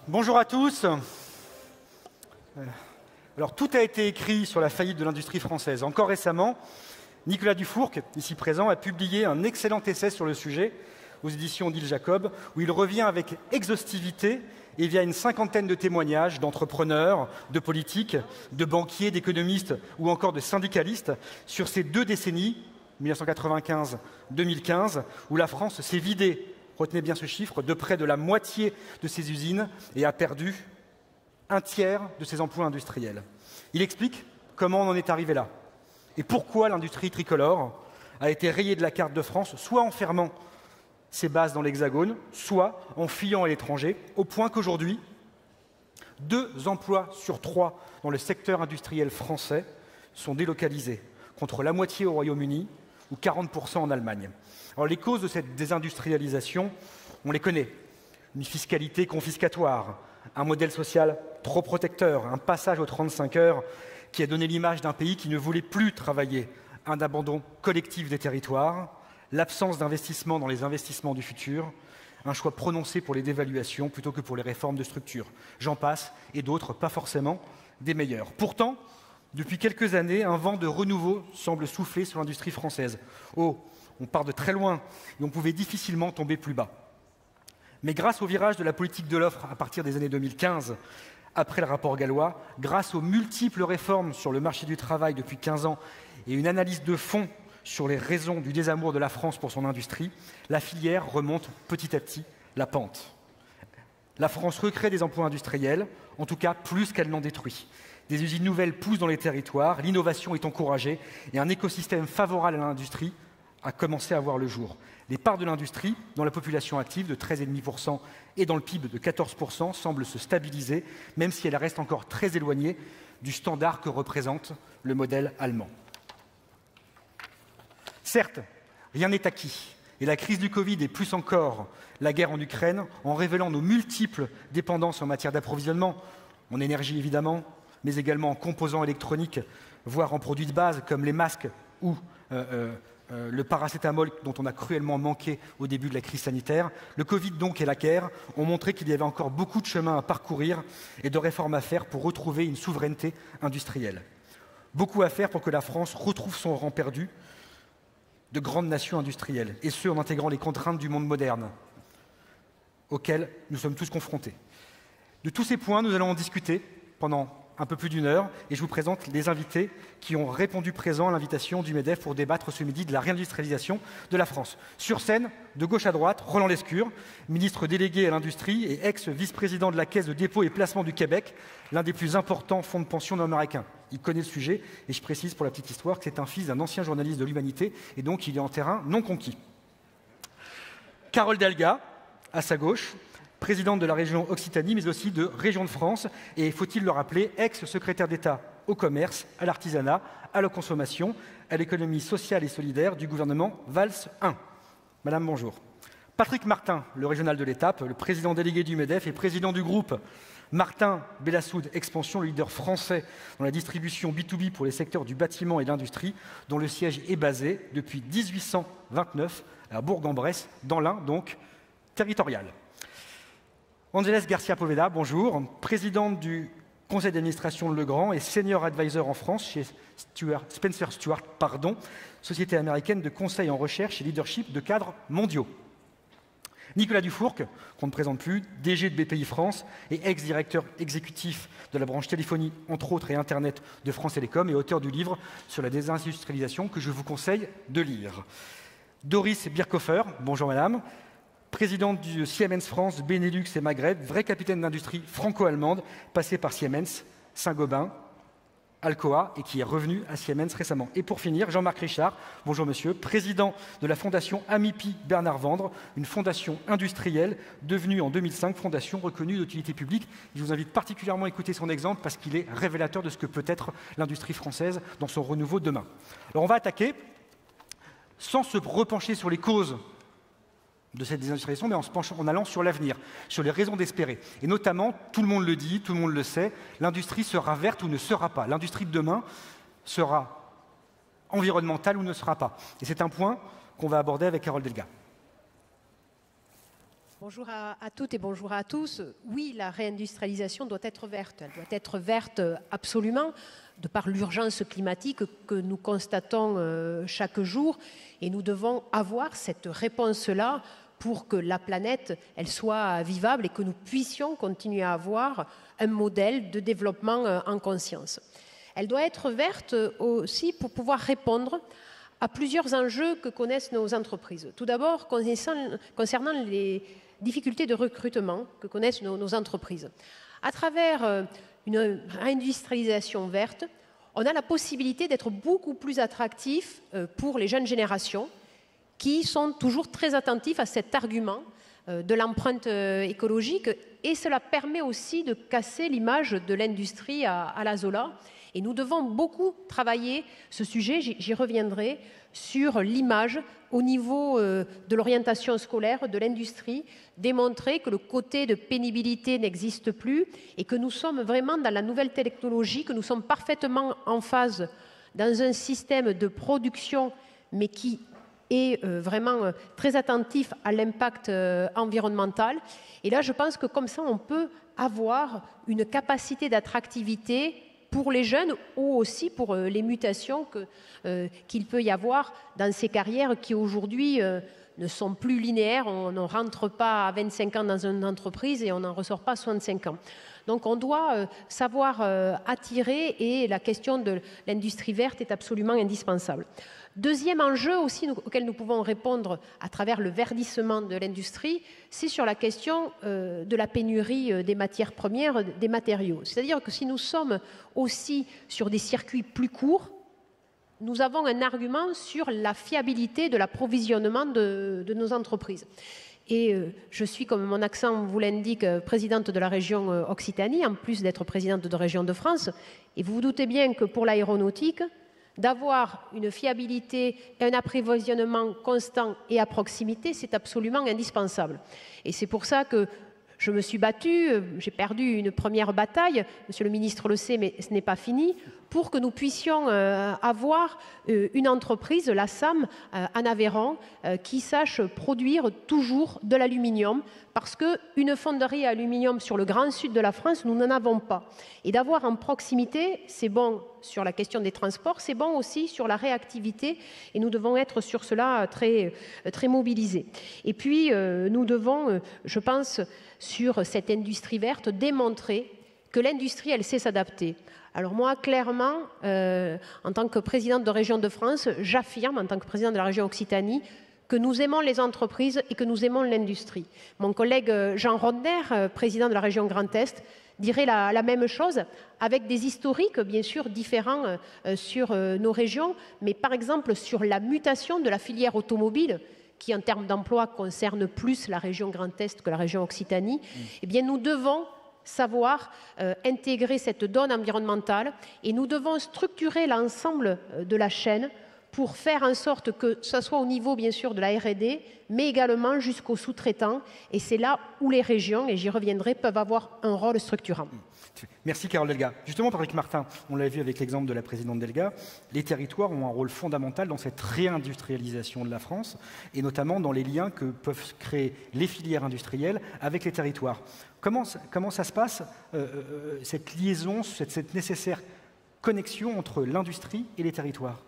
Bonjour à tous. Alors, tout a été écrit sur la faillite de l'industrie française. Encore récemment, Nicolas Dufourcq, ici présent, a publié un excellent essai sur le sujet aux éditions Odile Jacob, où il revient avec exhaustivité et via une cinquantaine de témoignages d'entrepreneurs, de politiques, de banquiers, d'économistes ou encore de syndicalistes sur ces 2 décennies, 1995-2015, où la France s'est vidée, retenez bien ce chiffre, de près de la moitié de ses usines et a perdu un tiers de ses emplois industriels. Il explique comment on en est arrivé là et pourquoi l'industrie tricolore a été rayée de la carte de France, soit en fermant ses bases dans l'Hexagone, soit en fuyant à l'étranger, au point qu'aujourd'hui, 2 emplois sur 3 dans le secteur industriel français sont délocalisés, contre la moitié au Royaume-Uni ou 40% en Allemagne. Alors, les causes de cette désindustrialisation, on les connaît. Une fiscalité confiscatoire, un modèle social trop protecteur, un passage aux 35 heures qui a donné l'image d'un pays qui ne voulait plus travailler, un abandon collectif des territoires, l'absence d'investissement dans les investissements du futur, un choix prononcé pour les dévaluations plutôt que pour les réformes de structure. J'en passe, et d'autres, pas forcément des meilleurs. Pourtant, depuis quelques années, un vent de renouveau semble souffler sur l'industrie française. Oh, on part de très loin et on pouvait difficilement tomber plus bas. Mais grâce au virage de la politique de l'offre à partir des années 2015, après le rapport Gallois, grâce aux multiples réformes sur le marché du travail depuis 15 ans et une analyse de fond sur les raisons du désamour de la France pour son industrie, la filière remonte petit à petit la pente. La France recrée des emplois industriels, en tout cas plus qu'elle n'en détruit. Des usines nouvelles poussent dans les territoires, l'innovation est encouragée et un écosystème favorable à l'industrie a commencé à voir le jour. Les parts de l'industrie dans la population active de 13,5% et dans le PIB de 14% semblent se stabiliser, même si elles restent encore très éloignées du standard que représente le modèle allemand. Certes, rien n'est acquis, et la crise du Covid et plus encore la guerre en Ukraine, en révélant nos multiples dépendances en matière d'approvisionnement, en énergie évidemment, mais également en composants électroniques, voire en produits de base comme les masques ou le paracétamol dont on a cruellement manqué au début de la crise sanitaire. Le Covid donc et la guerre ont montré qu'il y avait encore beaucoup de chemin à parcourir et de réformes à faire pour retrouver une souveraineté industrielle. Beaucoup à faire pour que la France retrouve son rang perdu de grande nation industrielle, et ce en intégrant les contraintes du monde moderne auxquelles nous sommes tous confrontés. De tous ces points, nous allons en discuter pendant un peu plus d'1 heure, et je vous présente les invités qui ont répondu présent à l'invitation du MEDEF pour débattre ce midi de la réindustrialisation de la France. Sur scène, de gauche à droite, Roland Lescure, ministre délégué à l'industrie et ex-vice-président de la Caisse de dépôt et placement du Québec, l'un des plus importants fonds de pension nord-américains. Il connaît le sujet, et je précise pour la petite histoire que c'est un fils d'un ancien journaliste de l'Humanité, et donc il est en terrain non conquis. Carole Delga, à sa gauche, présidente de la région Occitanie, mais aussi de Région de France, et faut-il le rappeler, ex-secrétaire d'État au commerce, à l'artisanat, à la consommation, à l'économie sociale et solidaire du gouvernement Valls I. Madame, bonjour. Patrick Martin, le régional de l'Étape, le président délégué du MEDEF et président du groupe Martin Bellassoud Expansion, le leader français dans la distribution B2B pour les secteurs du bâtiment et de l'industrie, dont le siège est basé depuis 1829 à Bourg-en-Bresse, dans l'Ain, donc territorial. Ángeles García Poveda, bonjour, présidente du conseil d'administration de Legrand et senior advisor en France chez Spencer Stuart, société américaine de conseil en recherche et leadership de cadres mondiaux. Nicolas Dufourcq, qu'on ne présente plus, DG de BPI France et ex-directeur exécutif de la branche téléphonie, entre autres, et Internet de France Télécom, et auteur du livre sur la désindustrialisation que je vous conseille de lire. Doris Birkhofer, bonjour madame, présidente du Siemens France, Benelux et Maghreb, vraie capitaine d'industrie franco-allemande, passée par Siemens, Saint-Gobain, Alcoa, et qui est revenue à Siemens récemment. Et pour finir, Jean-Marc Richard, bonjour monsieur, président de la fondation Amipi Bernard Vendre, une fondation industrielle devenue en 2005 fondation reconnue d'utilité publique. Je vous invite particulièrement à écouter son exemple parce qu'il est révélateur de ce que peut être l'industrie française dans son renouveau demain. Alors on va attaquer, sans se repencher sur les causes de cette désindustrialisation, mais en allant sur l'avenir, sur les raisons d'espérer. Et notamment, tout le monde le dit, tout le monde le sait, l'industrie sera verte ou ne sera pas. L'industrie de demain sera environnementale ou ne sera pas. Et c'est un point qu'on va aborder avec Carole Delga. Bonjour à toutes et bonjour à tous. Oui, la réindustrialisation doit être verte. Elle doit être verte absolument, de par l'urgence climatique que nous constatons chaque jour. Et nous devons avoir cette réponse-là pour que la planète elle soit vivable et que nous puissions continuer à avoir un modèle de développement en conscience. Elle doit être verte aussi pour pouvoir répondre à plusieurs enjeux que connaissent nos entreprises. Tout d'abord, concernant les difficultés de recrutement que connaissent nos entreprises. À travers une réindustrialisation verte, on a la possibilité d'être beaucoup plus attractif pour les jeunes générations qui sont toujours très attentifs à cet argument de l'empreinte écologique, et cela permet aussi de casser l'image de l'industrie à la Zola. Et nous devons beaucoup travailler ce sujet, j'y reviendrai, sur l'image au niveau de l'orientation scolaire, de l'industrie, démontrer que le côté de pénibilité n'existe plus et que nous sommes vraiment dans la nouvelle technologie, que nous sommes parfaitement en phase dans un système de production, mais qui est vraiment très attentif à l'impact environnemental. Et là, je pense que comme ça, on peut avoir une capacité d'attractivité pour les jeunes ou aussi pour les mutations qu'il peut y avoir dans ces carrières qui aujourd'hui ne sont plus linéaires. On ne rentre pas à 25 ans dans une entreprise et on n'en ressort pas à 65 ans. Donc on doit savoir attirer, et la question de l'industrie verte est absolument indispensable. Deuxième enjeu aussi auquel nous pouvons répondre à travers le verdissement de l'industrie, c'est sur la question de la pénurie des matières premières, des matériaux. C'est-à-dire que si nous sommes aussi sur des circuits plus courts, nous avons un argument sur la fiabilité de l'approvisionnement de nos entreprises. Et je suis, comme mon accent vous l'indique, présidente de la région Occitanie, en plus d'être présidente de la région de France. Et vous vous doutez bien que pour l'aéronautique, d'avoir une fiabilité et un approvisionnement constant et à proximité, c'est absolument indispensable. Et c'est pour ça que je me suis battue, j'ai perdu une première bataille, monsieur le ministre le sait, mais ce n'est pas fini, pour que nous puissions avoir une entreprise, la SAM, en Aveyron, qui sache produire toujours de l'aluminium, parce qu'une fonderie à aluminium sur le grand sud de la France, nous n'en avons pas. Et d'avoir en proximité, c'est bon sur la question des transports, c'est bon aussi sur la réactivité, et nous devons être sur cela très, très mobilisés. Et puis, nous devons, je pense, sur cette industrie verte, démontrer que l'industrie, elle sait s'adapter. Alors moi, clairement, en tant que présidente de région de France, j'affirme, en tant que présidente de la région Occitanie, que nous aimons les entreprises et que nous aimons l'industrie. Mon collègue Jean Rodner, président de la région Grand Est, dirait la même chose, avec des historiques bien sûr différents sur nos régions, mais par exemple sur la mutation de la filière automobile, qui en termes d'emploi concerne plus la région Grand Est que la région Occitanie, eh bien nous devons savoir intégrer cette donne environnementale, et nous devons structurer l'ensemble de la chaîne pour faire en sorte que ce soit au niveau bien sûr de la R&D, mais également jusqu'aux sous-traitants. Et c'est là où les régions, et j'y reviendrai, peuvent avoir un rôle structurant. Merci Carole Delga. Justement, Patrick Martin, on l'a vu avec l'exemple de la présidente Delga, les territoires ont un rôle fondamental dans cette réindustrialisation de la France, et notamment dans les liens que peuvent créer les filières industrielles avec les territoires. Comment ça se passe, cette liaison, cette nécessaire connexion entre l'industrie et les territoires?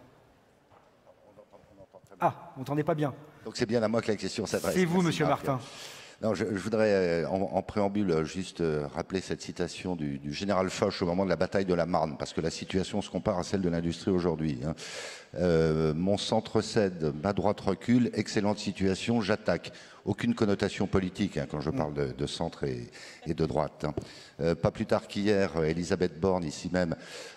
Ah, vous n'entendez pas bien. Donc c'est bien à moi que la question s'adresse. C'est vous, monsieur Martin. Non, je voudrais, en préambule, juste rappeler cette citation du général Foch au moment de la bataille de la Marne, parce que la situation se compare à celle de l'industrie aujourd'hui. Mon centre cède, ma droite recule, excellente situation, j'attaque. Aucune connotation politique quand je parle de centre et de droite. Pas plus tard qu'hier, Elisabeth Borne, ici même,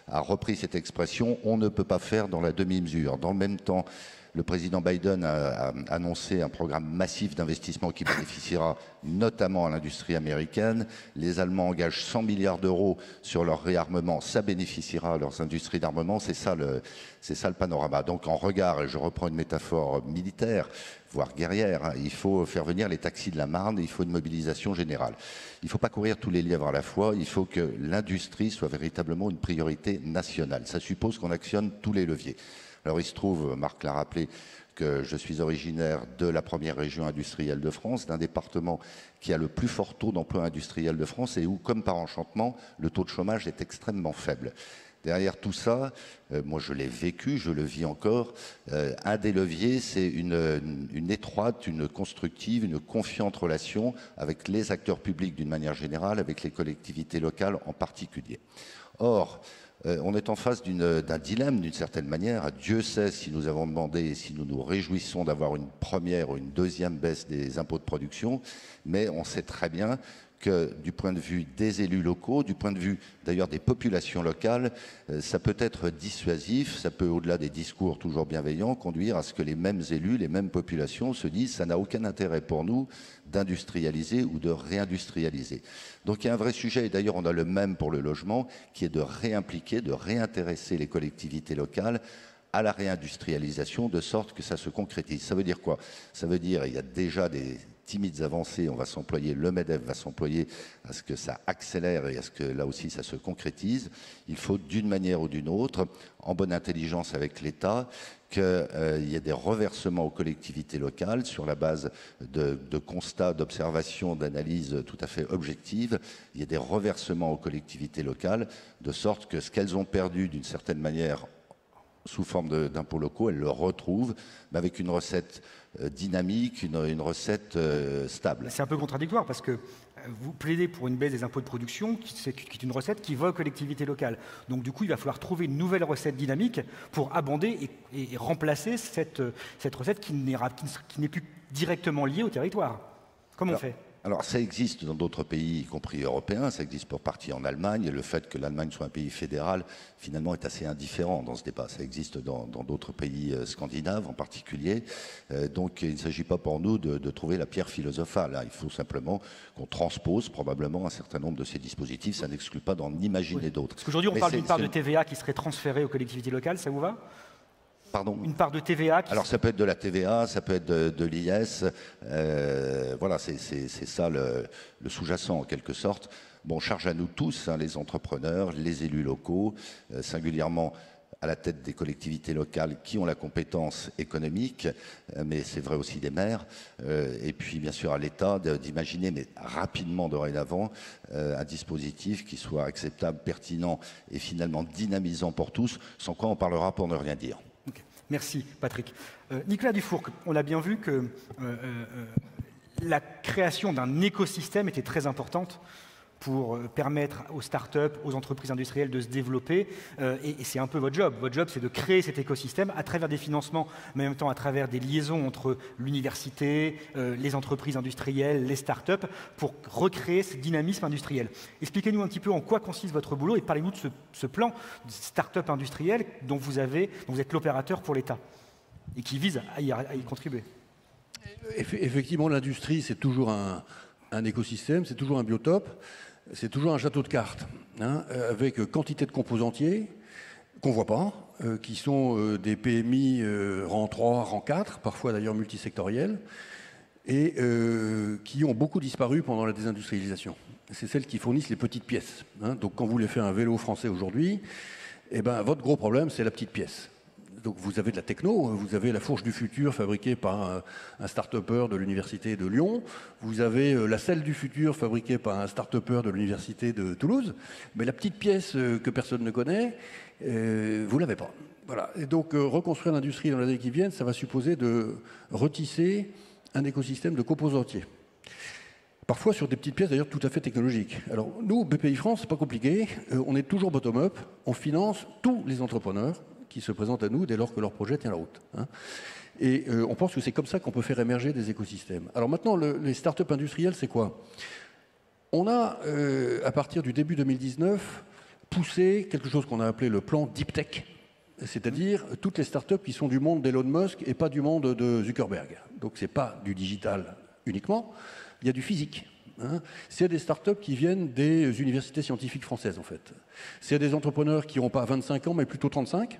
a repris cette expression « on ne peut pas faire dans la demi-mesure ». Dans le même temps, le président Biden a annoncé un programme massif d'investissement qui bénéficiera notamment à l'industrie américaine. Les Allemands engagent 100 milliards d'euros sur leur réarmement. Ça bénéficiera à leurs industries d'armement. C'est ça le panorama. Donc en regard, et je reprends une métaphore militaire, voire guerrière, il faut faire venir les taxis de la Marne, il faut une mobilisation générale. Il ne faut pas courir tous les lièvres à la fois, il faut que l'industrie soit véritablement une priorité nationale. Ça suppose qu'on actionne tous les leviers. Alors il se trouve, Marc l'a rappelé, que je suis originaire de la première région industrielle de France, d'un département qui a le plus fort taux d'emploi industriel de France et où, comme par enchantement, le taux de chômage est extrêmement faible. Derrière tout ça, moi je l'ai vécu, je le vis encore, un des leviers, c'est une étroite, une constructive, une confiante relation avec les acteurs publics d'une manière générale, avec les collectivités locales en particulier. Or, on est en face d'un dilemme d'une certaine manière. Dieu sait si nous avons demandé et si nous nous réjouissons d'avoir une première ou une deuxième baisse des impôts de production, mais on sait très bien que du point de vue des élus locaux, du point de vue d'ailleurs des populations locales, ça peut être dissuasif, ça peut, au-delà des discours toujours bienveillants, conduire à ce que les mêmes élus, les mêmes populations se disent « ça n'a aucun intérêt pour nous d'industrialiser ou de réindustrialiser ». Donc il y a un vrai sujet, et d'ailleurs on a le même pour le logement, qui est de réimpliquer, de réintéresser les collectivités locales à la réindustrialisation, de sorte que ça se concrétise. Ça veut dire quoi? Ça veut dire il y a déjà des timides avancées, on va s'employer, le MEDEF va s'employer à ce que ça accélère et à ce que là aussi ça se concrétise. Il faut d'une manière ou d'une autre, en bonne intelligence avec l'État, qu'il y ait des reversements aux collectivités locales sur la base de constats, d'observations, d'analyses tout à fait objectives. Il y ait des reversements aux collectivités locales, de sorte que ce qu'elles ont perdu d'une certaine manière sous forme d'impôts locaux, elles le retrouvent, mais avec une recette dynamique, une recette stable. C'est un peu contradictoire parce que vous plaidez pour une baisse des impôts de production qui est une recette qui va aux collectivités locales. Donc du coup, il va falloir trouver une nouvelle recette dynamique pour abonder et remplacer cette recette qui n'est plus directement liée au territoire. Comment on fait ? Alors ça existe dans d'autres pays, y compris européens, ça existe pour partie en Allemagne, et le fait que l'Allemagne soit un pays fédéral, finalement, est assez indifférent dans ce débat. Ça existe dans d'autres pays scandinaves en particulier. Donc il ne s'agit pas pour nous de trouver la pierre philosophale. Il faut simplement qu'on transpose probablement un certain nombre de ces dispositifs. Ça n'exclut pas d'en imaginer d'autres. Parce qu'aujourd'hui, on parle d'une part de TVA qui serait transférée aux collectivités locales, ça vous va ? Pardon ? Une part de TVA Alors ça peut être de la TVA, ça peut être de l'IS, voilà, c'est ça le sous-jacent en quelque sorte. Bon, charge à nous tous, hein, les entrepreneurs, les élus locaux, singulièrement à la tête des collectivités locales qui ont la compétence économique, mais c'est vrai aussi des maires, et puis bien sûr à l'État d'imaginer, mais rapidement dorénavant, un dispositif qui soit acceptable, pertinent et finalement dynamisant pour tous, sans quoi on parlera pour ne rien dire. Okay. Merci Patrick. Nicolas Dufourcq, on a bien vu que la création d'un écosystème était très importante pour permettre aux startups, aux entreprises industrielles de se développer. Et c'est un peu votre job. Votre job, c'est de créer cet écosystème à travers des financements, mais en même temps à travers des liaisons entre l'université, les entreprises industrielles, les startups, pour recréer ce dynamisme industriel. Expliquez-nous un petit peu en quoi consiste votre boulot et parlez-nous de ce plan de start-up industriel dont vous êtes l'opérateur pour l'État et qui vise à y contribuer. Effectivement, l'industrie, c'est toujours un écosystème, c'est toujours un biotope. C'est toujours un château de cartes, hein, avec quantité de composentiers qu'on ne voit pas, qui sont des PMI rang 3, rang 4, parfois d'ailleurs multisectoriels, et qui ont beaucoup disparu pendant la désindustrialisation. C'est celles qui fournissent les petites pièces. Hein. Donc quand vous voulez faire un vélo français aujourd'hui, eh ben, votre gros problème, c'est la petite pièce. Donc vous avez de la techno, vous avez la fourche du futur fabriquée par un start-upper de l'université de Lyon, vous avez la selle du futur fabriquée par un start-upper de l'université de Toulouse, mais la petite pièce que personne ne connaît, vous ne l'avez pas. Voilà. Et donc reconstruire l'industrie dans les années qui viennent, ça va supposer de retisser un écosystème de composentiers. Parfois sur des petites pièces d'ailleurs tout à fait technologiques. Alors nous, BPI France, c'est pas compliqué, on est toujours bottom-up, on finance tous les entrepreneurs qui se présentent à nous dès lors que leur projet tient la route. Hein. Et on pense que c'est comme ça qu'on peut faire émerger des écosystèmes. Alors maintenant, les startups industrielles, c'est quoi? On a, à partir du début 2019, poussé quelque chose qu'on a appelé le plan Deep Tech, c'est-à-dire toutes les startups qui sont du monde d'Elon Musk et pas du monde de Zuckerberg. Donc c'est pas du digital uniquement, il y a du physique. Hein. C'est des startups qui viennent des universités scientifiques françaises, en fait. C'est des entrepreneurs qui n'ont pas 25 ans, mais plutôt 35,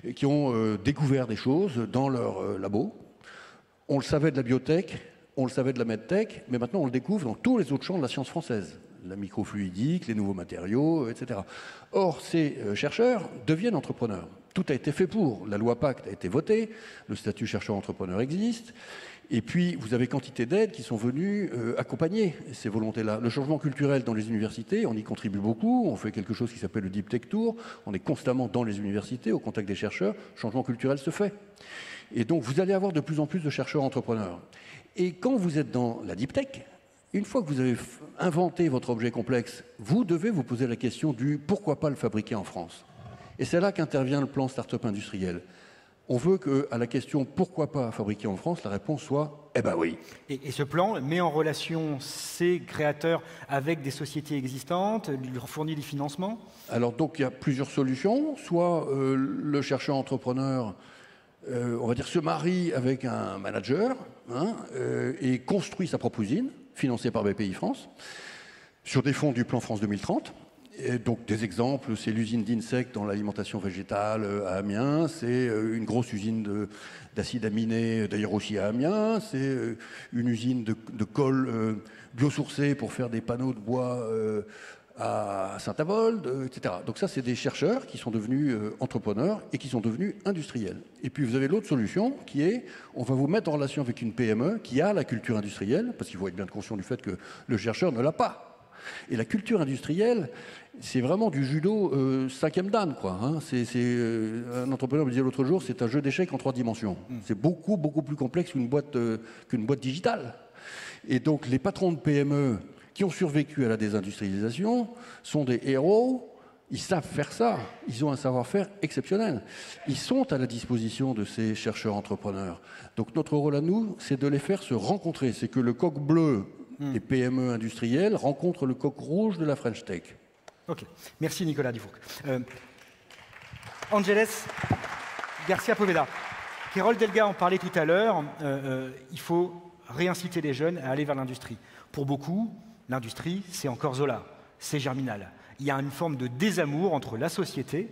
et qui ont découvert des choses dans leur labo. On le savait de la biotech, on le savait de la medtech, mais maintenant on le découvre dans tous les autres champs de la science française. la microfluidique, les nouveaux matériaux, etc. Or, ces chercheurs deviennent entrepreneurs. Tout a été fait pour. La loi Pacte a été votée, le statut chercheur-entrepreneur existe, et puis vous avez quantité d'aides qui sont venues accompagner ces volontés-là. Le changement culturel dans les universités, on y contribue beaucoup, on fait quelque chose qui s'appelle le Deep Tech Tour, on est constamment dans les universités, au contact des chercheurs, le changement culturel se fait. Et donc vous allez avoir de plus en plus de chercheurs entrepreneurs. Et quand vous êtes dans la Deep Tech, une fois que vous avez inventé votre objet complexe, vous devez vous poser la question du pourquoi pas le fabriquer en France. Et c'est là qu'intervient le plan Start-up industriel. On veut qu'à la question pourquoi pas fabriquer en France, la réponse soit eh ben oui. Et ce plan met en relation ces créateurs avec des sociétés existantes, leur fournit des financements? Alors donc il y a plusieurs solutions. Soit le chercheur entrepreneur, on va dire, se marie avec un manager et construit sa propre usine, financée par BPI France, sur des fonds du plan France 2030. Et donc des exemples, c'est l'usine d'Insect dans l'alimentation végétale à Amiens, c'est une grosse usine d'acides aminés d'ailleurs aussi à Amiens, c'est une usine de colle biosourcée pour faire des panneaux de bois à Saint-Avold, etc. Donc ça, c'est des chercheurs qui sont devenus entrepreneurs et qui sont devenus industriels. Et puis vous avez l'autre solution qui est, on va vous mettre en relation avec une PME qui a la culture industrielle, parce qu'il faut être bien conscient du fait que le chercheur ne l'a pas. Et la culture industrielle, c'est vraiment du judo 5e dan, quoi. Hein. Un entrepreneur me disait l'autre jour, c'est un jeu d'échecs en 3 dimensions. C'est beaucoup, beaucoup plus complexe qu'une boîte digitale. Et donc les patrons de PME qui ont survécu à la désindustrialisation sont des héros. Ils savent faire ça. Ils ont un savoir-faire exceptionnel. Ils sont à la disposition de ces chercheurs entrepreneurs. Donc notre rôle à nous, c'est de les faire se rencontrer. C'est que le coq bleu des PME industrielles rencontrent le coq rouge de la French Tech. Ok. Merci Nicolas Dufourc. Ángeles Garcia Poveda. Carole Delga en parlait tout à l'heure. Il faut réinciter les jeunes à aller vers l'industrie. Pour beaucoup, l'industrie, c'est encore Zola, c'est Germinal. Il y a une forme de désamour entre la société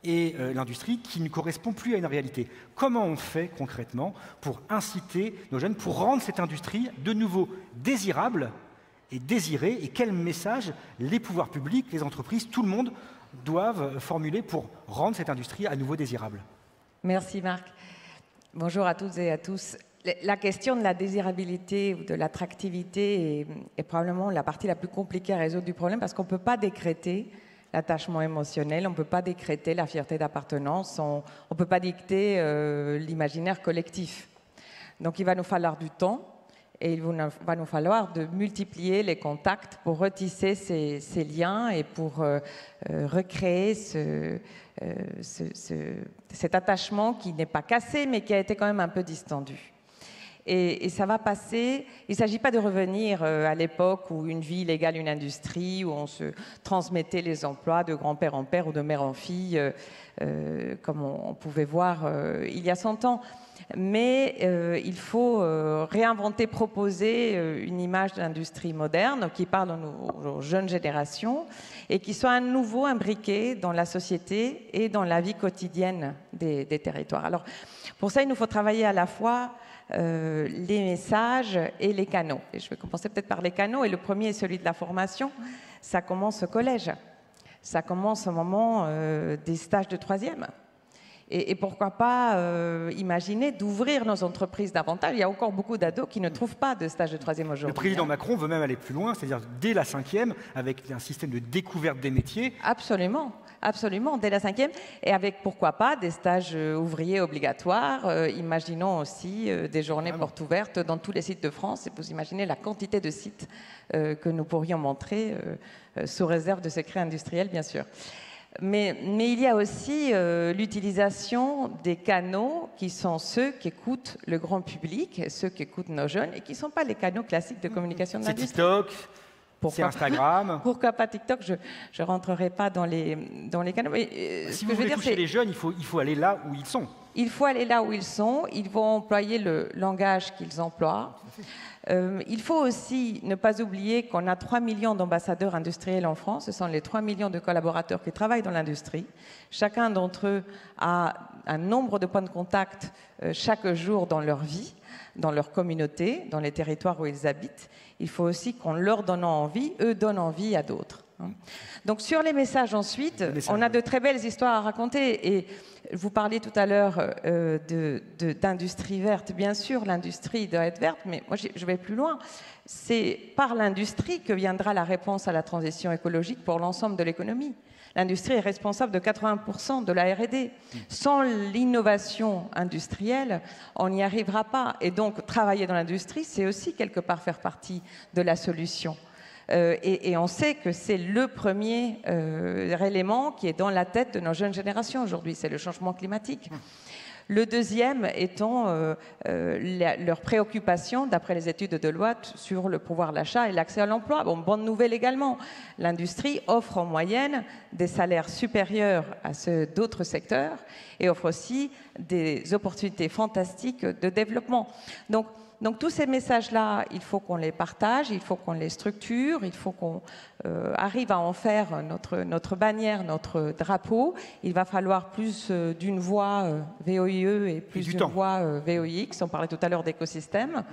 et l'industrie qui ne correspond plus à une réalité. Comment on fait concrètement pour inciter nos jeunes, pour rendre cette industrie de nouveau désirable et désirée, et quel message les pouvoirs publics, les entreprises, tout le monde doivent formuler pour rendre cette industrie à nouveau désirable? Merci Marc. Bonjour à toutes et à tous. La question de la désirabilité ou de l'attractivité est probablement la partie la plus compliquée à résoudre du problème, parce qu'on ne peut pas décréter l'attachement émotionnel, on ne peut pas décréter la fierté d'appartenance, on ne peut pas dicter l'imaginaire collectif. Donc il va nous falloir du temps et il va nous falloir de multiplier les contacts pour retisser ces liens et pour recréer cet attachement qui n'est pas cassé mais qui a été quand même un peu distendu. Et ça va passer, il ne s'agit pas de revenir à l'époque où une ville égale une industrie, où on se transmettait les emplois de grand-père en père ou de mère en fille, comme on pouvait voir il y a 100 ans. Mais il faut réinventer, proposer une image d'industrie moderne qui parle aux jeunes générations et qui soit à nouveau imbriquée dans la société et dans la vie quotidienne des territoires. Alors, pour ça, il nous faut travailler à la fois les messages et les canaux. Et je vais commencer peut-être par les canaux, et le premier est celui de la formation. Ça commence au collège. Ça commence au moment des stages de 3e. Et pourquoi pas imaginer d'ouvrir nos entreprises davantage. Il y a encore beaucoup d'ados qui ne trouvent pas de stage de 3e aujourd'hui. Le président Macron veut même aller plus loin, c'est-à-dire dès la 5e, avec un système de découverte des métiers. Absolument, absolument, dès la 5e. Et avec, pourquoi pas, des stages ouvriers obligatoires. Imaginons aussi des journées portes ouvertes dans tous les sites de France. Et vous imaginez la quantité de sites que nous pourrions montrer, sous réserve de secrets industriels, bien sûr. Mais il y a aussi l'utilisation des canaux qui sont ceux qu'écoute le grand public, ceux qu'écoutent nos jeunes, et qui ne sont pas les canaux classiques de communication de l'industrie. C'est TikTok, c'est Instagram. Pourquoi pas TikTok? Je ne rentrerai pas dans les canaux. Mais, si vous voulez toucher les jeunes, il faut aller là où ils sont. Il faut aller là où ils sont, ils vont employer le langage qu'ils emploient. Il faut aussi ne pas oublier qu'on a 3 millions d'ambassadeurs industriels en France. Ce sont les 3 millions de collaborateurs qui travaillent dans l'industrie. Chacun d'entre eux a un nombre de points de contact chaque jour dans leur vie, dans leur communauté, dans les territoires où ils habitent. Il faut aussi qu'on leur donne envie, eux donnent envie à d'autres. Donc sur les messages ensuite, on a de très belles histoires à raconter. Et vous parliez tout à l'heure d'industrie verte. Bien sûr, l'industrie doit être verte, mais moi je vais plus loin. C'est par l'industrie que viendra la réponse à la transition écologique pour l'ensemble de l'économie. L'industrie est responsable de 80% de la R&D. Sans l'innovation industrielle, on n'y arrivera pas. Et donc, travailler dans l'industrie, c'est aussi quelque part faire partie de la solution. Et on sait que c'est le premier élément qui est dans la tête de nos jeunes générations aujourd'hui, c'est le changement climatique. Le deuxième étant leur préoccupation, d'après les études de Deloitte, sur le pouvoir d'achat et l'accès à l'emploi. Bon, bonne nouvelle également, l'industrie offre en moyenne des salaires supérieurs à ceux d'autres secteurs et offre aussi des opportunités fantastiques de développement. Donc tous ces messages-là, il faut qu'on les partage, il faut qu'on les structure, il faut qu'on arrive à en faire notre bannière, notre drapeau. Il va falloir plus d'une voix VOIE et plus d'une voix VOIX. On parlait tout à l'heure d'écosystème.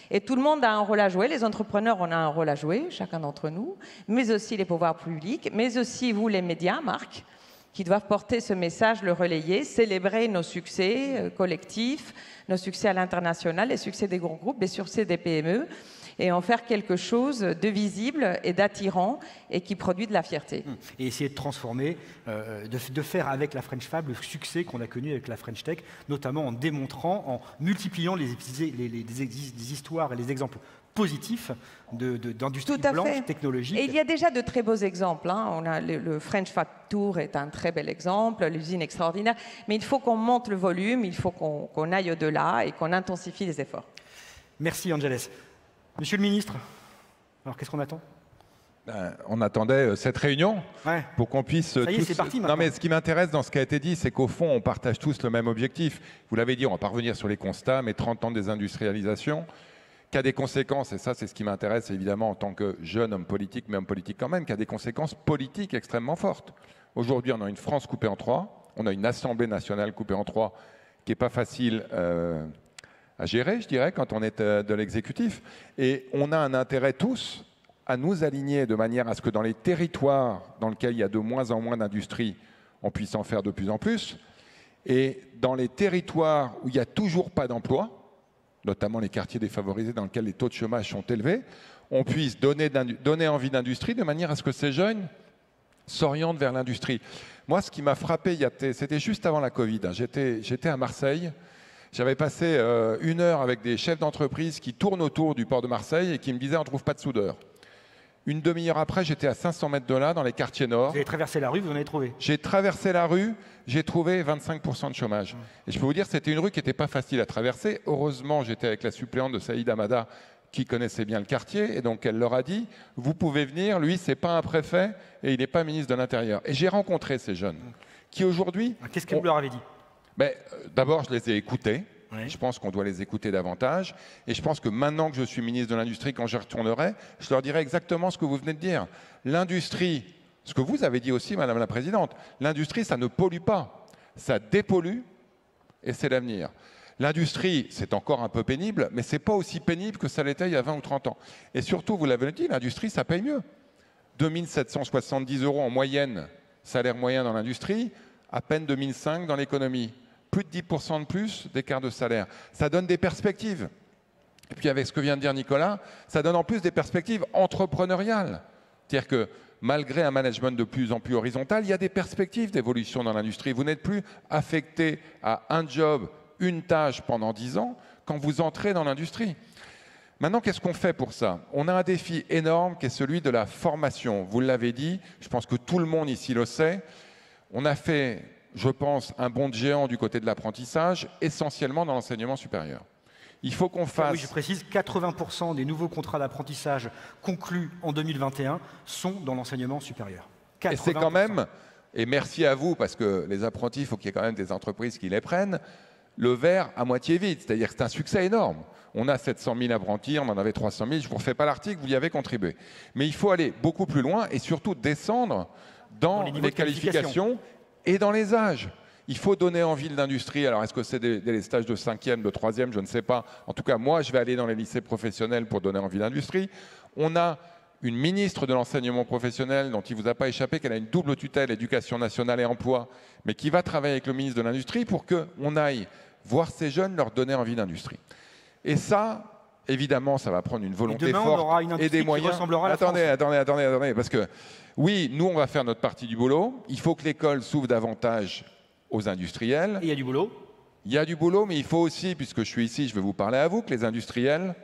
Et tout le monde a un rôle à jouer. Les entrepreneurs, on a un rôle à jouer, chacun d'entre nous, mais aussi les pouvoirs publics, mais aussi vous, les médias, Marc, qui doivent porter ce message, le relayer, célébrer nos succès collectifs, nos succès à l'international, les succès des grands groupes, les succès des PME, et en faire quelque chose de visible et d'attirant et qui produit de la fierté. Et essayer de transformer, de faire avec la French Fab le succès qu'on a connu avec la French Tech, notamment en démontrant, en multipliant les histoires et les exemples positifs d'industrie blanche, technologique. Et il y a déjà de très beaux exemples. On a le French Fab Tour est un très bel exemple, l'usine extraordinaire. Mais il faut qu'on monte le volume, il faut qu'on aille au-delà et qu'on intensifie les efforts. Merci Angeles. Monsieur le ministre, alors qu'est-ce qu'on attend ? On attendait cette réunion pour qu'on puisse... Ça y est, c'est parti maintenant. Non, mais ce qui m'intéresse dans ce qui a été dit, c'est qu'au fond, on partage tous le même objectif. Vous l'avez dit, on va pas revenir sur les constats, mais 30 ans de désindustrialisation, qui a des conséquences, et ça c'est ce qui m'intéresse évidemment en tant que jeune homme politique, mais homme politique quand même, qui a des conséquences politiques extrêmement fortes. Aujourd'hui, on a une France coupée en trois, on a une Assemblée nationale coupée en trois, qui n'est pas facile à gérer, je dirais, quand on est de l'exécutif. Et on a un intérêt tous à nous aligner de manière à ce que dans les territoires dans lesquels il y a de moins en moins d'industrie, on puisse en faire de plus en plus. Et dans les territoires où il n'y a toujours pas d'emploi, notamment les quartiers défavorisés dans lesquels les taux de chômage sont élevés, on puisse donner envie d'industrie de manière à ce que ces jeunes s'orientent vers l'industrie. Moi, ce qui m'a frappé, c'était juste avant la Covid. J'étais à Marseille. J'avais passé 1 heure avec des chefs d'entreprise qui tournent autour du port de Marseille et qui me disaient « on ne trouve pas de soudeurs ». Une demi-heure après, j'étais à 500 mètres de là, dans les quartiers nord. Vous avez traversé la rue, vous en avez trouvé? J'ai traversé la rue, j'ai trouvé 25% de chômage. Et je peux vous dire, c'était une rue qui n'était pas facile à traverser. Heureusement, j'étais avec la suppléante de Saïd Hamada, qui connaissait bien le quartier. Et donc, elle leur a dit, vous pouvez venir, lui, c'est pas un préfet et il n'est pas ministre de l'Intérieur. Et j'ai rencontré ces jeunes qui, aujourd'hui... Qu'est-ce que vous leur avez dit? D'abord, je les ai écoutés. Oui. Je pense qu'on doit les écouter davantage. Et je pense que maintenant que je suis ministre de l'Industrie, quand j'y retournerai, je leur dirai exactement ce que vous venez de dire. L'industrie, ce que vous avez dit aussi, Madame la Présidente, l'industrie, ça ne pollue pas. Ça dépollue et c'est l'avenir. L'industrie, c'est encore un peu pénible, mais ce n'est pas aussi pénible que ça l'était il y a 20 ou 30 ans. Et surtout, vous l'avez dit, l'industrie, ça paye mieux. 2 770 € en moyenne, salaire moyen dans l'industrie, à peine 2005 dans l'économie. Plus de 10% de plus d'écart de salaire. Ça donne des perspectives. Et puis avec ce que vient de dire Nicolas, ça donne en plus des perspectives entrepreneuriales. C'est-à-dire que malgré un management de plus en plus horizontal, il y a des perspectives d'évolution dans l'industrie. Vous n'êtes plus affecté à un job, une tâche pendant 10 ans quand vous entrez dans l'industrie. Maintenant, qu'est-ce qu'on fait pour ça? On a un défi énorme qui est celui de la formation. Vous l'avez dit, je pense que tout le monde ici le sait. On a fait... je pense, un bond de géant du côté de l'apprentissage, essentiellement dans l'enseignement supérieur. Il faut qu'on fasse... Oui, je précise, 80% des nouveaux contrats d'apprentissage conclus en 2021 sont dans l'enseignement supérieur. 80%. Et c'est quand même, et merci à vous, parce que les apprentis, il faut qu'il y ait quand même des entreprises qui les prennent, le verre à moitié vide, c'est-à-dire que c'est un succès énorme. On a 700 000 apprentis, on en avait 300 000, je ne vous refais pas l'article, vous y avez contribué. Mais il faut aller beaucoup plus loin et surtout descendre dans les qualifications et dans les âges. Il faut donner envie de l'industrie. Alors, est-ce que c'est des stages de 5e, de 3e, je ne sais pas. En tout cas, moi, je vais aller dans les lycées professionnels pour donner envie de l'industrie. On a une ministre de l'enseignement professionnel dont il ne vous a pas échappé qu'elle a une double tutelle, éducation nationale et emploi, mais qui va travailler avec le ministre de l'Industrie pour qu'on aille voir ces jeunes, leur donner envie d'industrie. Et ça, évidemment, ça va prendre une volonté forte et des moyens. Attendez, parce que oui, nous, on va faire notre partie du boulot. Il faut que l'école s'ouvre davantage aux industriels. Et il y a du boulot. Il y a du boulot, mais il faut aussi, puisque je suis ici, je vais vous parler à vous, que les industriels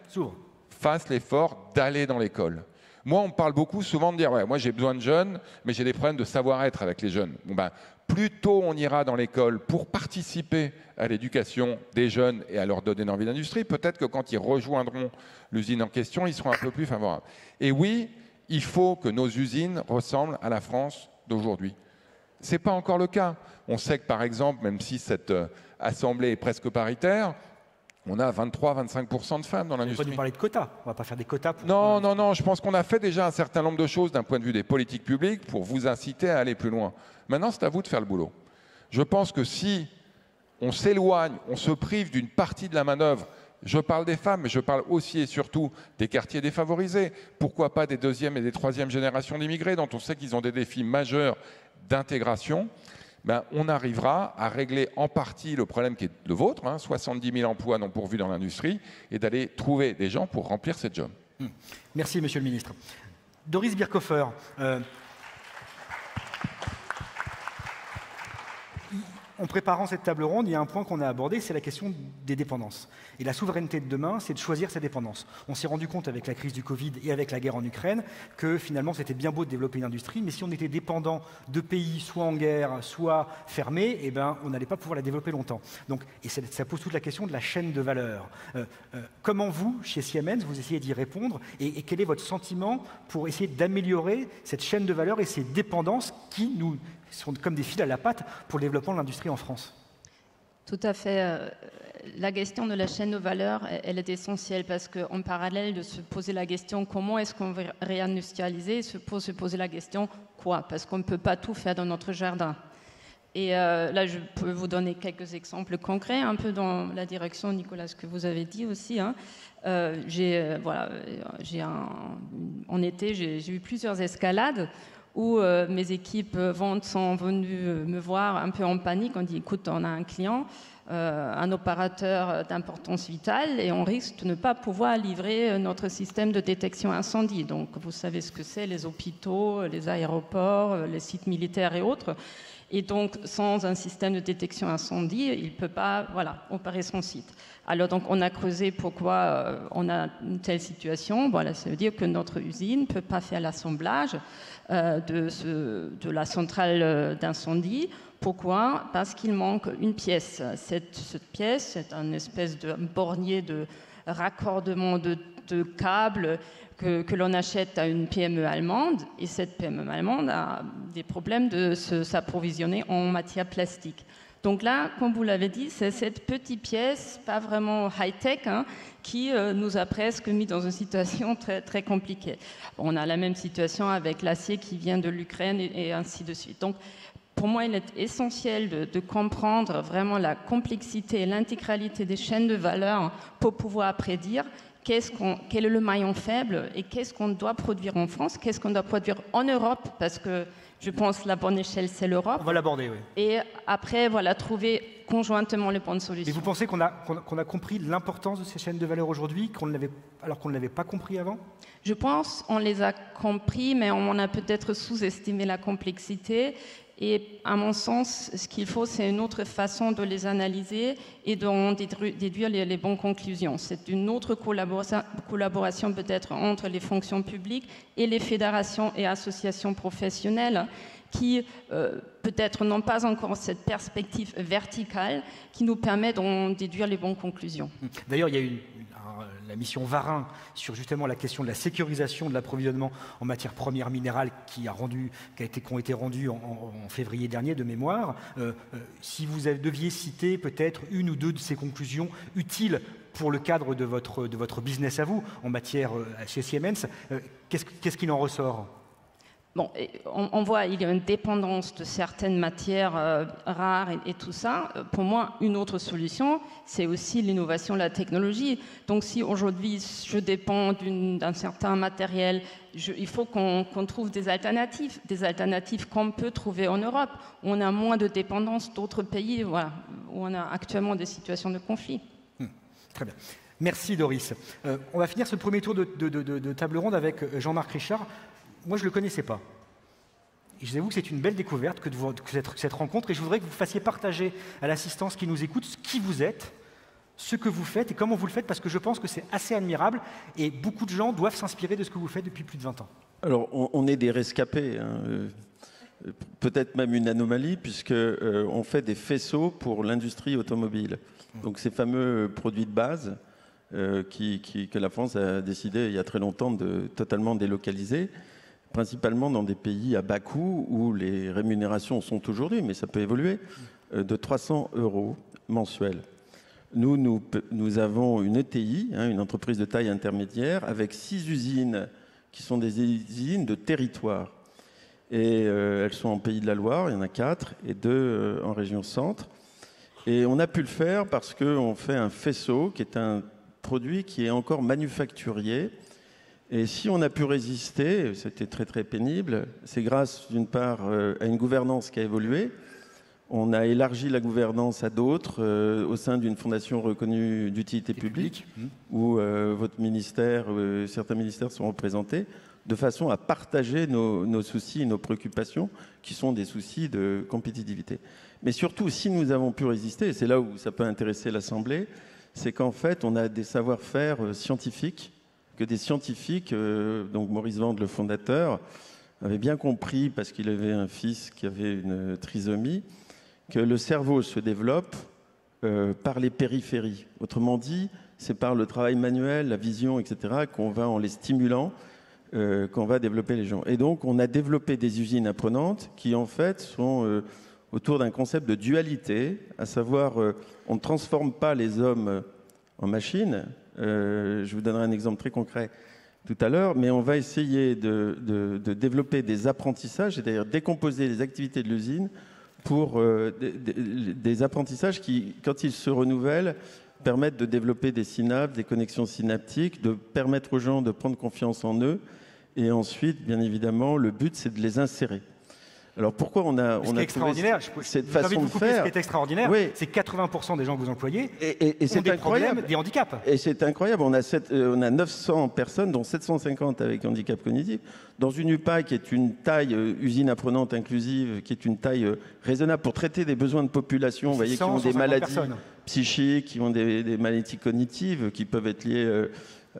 fassent l'effort d'aller dans l'école. Moi, on me parle beaucoup souvent de dire, ouais, moi j'ai besoin de jeunes, mais j'ai des problèmes de savoir-être avec les jeunes. Bon, ben, plus tôt on ira dans l'école pour participer à l'éducation des jeunes et à leur donner une envie d'industrie, peut-être que quand ils rejoindront l'usine en question, ils seront un peu plus favorables. Et oui, il faut que nos usines ressemblent à la France d'aujourd'hui. Ce n'est pas encore le cas. On sait que, par exemple, même si cette assemblée est presque paritaire, on a 23-25% de femmes dans l'industrie. On va pas nous parler de quotas. On ne va pas faire des quotas. Non. Je pense qu'on a fait déjà un certain nombre de choses d'un point de vue des politiques publiques pour vous inciter à aller plus loin. Maintenant, c'est à vous de faire le boulot. Je pense que si on s'éloigne, on se prive d'une partie de la manœuvre, je parle des femmes, mais je parle aussi et surtout des quartiers défavorisés. Pourquoi pas des deuxième et des troisième générations d'immigrés dont on sait qu'ils ont des défis majeurs d'intégration. Ben, on arrivera à régler en partie le problème qui est le vôtre, 70 000 emplois non pourvus dans l'industrie, et d'aller trouver des gens pour remplir ces jobs. Merci, Monsieur le Ministre. Doris Birkhofer, en préparant cette table ronde, il y a un point qu'on a abordé, c'est la question des dépendances. Et la souveraineté de demain, c'est de choisir ses dépendances. On s'est rendu compte avec la crise du Covid et avec la guerre en Ukraine que finalement c'était bien beau de développer une industrie, mais si on était dépendant de pays soit en guerre, soit fermés, eh ben, on n'allait pas pouvoir la développer longtemps. Donc, et ça pose toute la question de la chaîne de valeur. Comment vous, chez Siemens, vous essayez d'y répondre et quel est votre sentiment pour essayer d'améliorer cette chaîne de valeur et ces dépendances qui nous sont comme des fils à la patte pour le développement de l'industrie en France? Tout à fait. La question de la chaîne de valeur, elle est essentielle parce qu'en parallèle de se poser la question comment est-ce qu'on va réindustrialiser, se poser la question quoi, parce qu'on ne peut pas tout faire dans notre jardin. Et là, je peux vous donner quelques exemples concrets, un peu dans la direction, Nicolas, ce que vous avez dit aussi. En été, j'ai eu plusieurs escalades où mes équipes ventes sont venues me voir un peu en panique. On dit, écoute, on a un client, un opérateur d'importance vitale, et on risque de ne pas pouvoir livrer notre système de détection incendie. Donc, vous savez ce que c'est, les hôpitaux, les aéroports, les sites militaires et autres. Et donc, sans un système de détection incendie, il ne peut pas opérer son site. Alors, donc, on a creusé pourquoi on a une telle situation. Voilà, ça veut dire que notre usine ne peut pas faire l'assemblage de la centrale d'incendie. Pourquoi? Parce qu'il manque une pièce. Cette pièce, c'est un espèce de bornier de raccordement de câbles que l'on achète à une PME allemande, et cette PME allemande a des problèmes de s'approvisionner en matière plastique. Donc là, comme vous l'avez dit, c'est cette petite pièce, pas vraiment high-tech, qui nous a presque mis dans une situation très, très compliquée. On a la même situation avec l'acier qui vient de l'Ukraine et ainsi de suite. Donc, pour moi, il est essentiel de comprendre vraiment la complexité et l'intégralité des chaînes de valeur pour pouvoir prédire quel est le maillon faible et qu'est-ce qu'on doit produire en France, qu'est-ce qu'on doit produire en Europe, parce que je pense que la bonne échelle, c'est l'Europe. On va l'aborder, oui. Et après, trouver conjointement les bonnes solutions. Et vous pensez qu'on a compris l'importance de ces chaînes de valeur aujourd'hui, alors qu'on ne l'avait pas compris avant? Je pense qu'on les a compris, mais on a peut-être sous-estimé la complexité. Et à mon sens, ce qu'il faut, c'est une autre façon de les analyser et d'en déduire les bonnes conclusions. C'est une autre collaboration peut-être entre les fonctions publiques et les fédérations et associations professionnelles qui peut-être n'ont pas encore cette perspective verticale qui nous permet d'en déduire les bonnes conclusions. D'ailleurs, il y a eu la mission Varin sur justement la question de la sécurisation de l'approvisionnement en matières premières minérales qui ont été rendues en février dernier de mémoire. Si vous deviez citer peut-être une ou deux de ces conclusions utiles pour le cadre de votre business à vous, en matière chez Siemens, qu'est-ce qu'il en ressort ? Bon, on voit il y a une dépendance de certaines matières rares et tout ça. Pour moi, une autre solution, c'est aussi l'innovation, la technologie. Donc si aujourd'hui je dépends d'un certain matériel, il faut qu'on trouve des alternatives qu'on peut trouver en Europe. On a moins de dépendance d'autres pays, voilà, où on a actuellement des situations de conflit. Très bien. Merci Doris. On va finir ce premier tour de table ronde avec Jean-Marc Richard. Moi, je ne le connaissais pas. Et je vous avoue que c'est une belle découverte que cette rencontre. Et je voudrais que vous fassiez partager à l'assistance qui nous écoute qui vous êtes, ce que vous faites et comment vous le faites, parce que je pense que c'est assez admirable. Et beaucoup de gens doivent s'inspirer de ce que vous faites depuis plus de 20 ans. Alors, on est des rescapés. Peut-être même une anomalie, puisqu'on fait des faisceaux pour l'industrie automobile. Donc, ces fameux produits de base que la France a décidé il y a très longtemps de totalement délocaliser, principalement dans des pays à bas coût où les rémunérations sont aujourd'hui, mais ça peut évoluer, de 300 € mensuels. Nous avons une ETI, une entreprise de taille intermédiaire, avec 6 usines qui sont des usines de territoire. Et elles sont en Pays de la Loire, il y en a 4, et 2 en région centre. Et on a pu le faire parce qu'on fait un faisceau qui est un produit qui est encore manufacturier. Et si on a pu résister, c'était très très pénible, c'est grâce d'une part à une gouvernance qui a évolué. On a élargi la gouvernance à d'autres au sein d'une fondation reconnue d'utilité publique où votre ministère, certains ministères sont représentés, de façon à partager nos soucis et nos préoccupations qui sont des soucis de compétitivité. Mais surtout, si nous avons pu résister, et c'est là où ça peut intéresser l'Assemblée, c'est qu'en fait, on a des savoir-faire scientifiques, que des scientifiques, donc Maurice Vande, le fondateur, avait bien compris, parce qu'il avait un fils qui avait une trisomie, que le cerveau se développe par les périphéries. Autrement dit, c'est par le travail manuel, la vision, etc., qu'on va, en les stimulant, qu'on va développer les gens. Et donc, on a développé des usines apprenantes qui, en fait, sont autour d'un concept de dualité, à savoir, on ne transforme pas les hommes en machines. Je vous donnerai un exemple très concret tout à l'heure, mais on va essayer de développer des apprentissages, c'est-à-dire décomposer les activités de l'usine pour des apprentissages qui, quand ils se renouvellent, permettent de développer des synapses, des connexions synaptiques, de permettre aux gens de prendre confiance en eux. Et ensuite, bien évidemment, le but, c'est de les insérer. Alors pourquoi on a extraordinaire, cette façon de faire. Ce qui est extraordinaire, oui. C'est 80% des gens que vous employez et ont des problèmes, des handicaps. Et c'est incroyable, on a 900 personnes, dont 750 avec handicap cognitif, dans une UPA qui est une taille usine apprenante inclusive, qui est une taille raisonnable pour traiter des besoins de population, vous voyez, qui ont des maladies psychiques, qui ont des maladies cognitives, qui peuvent être liées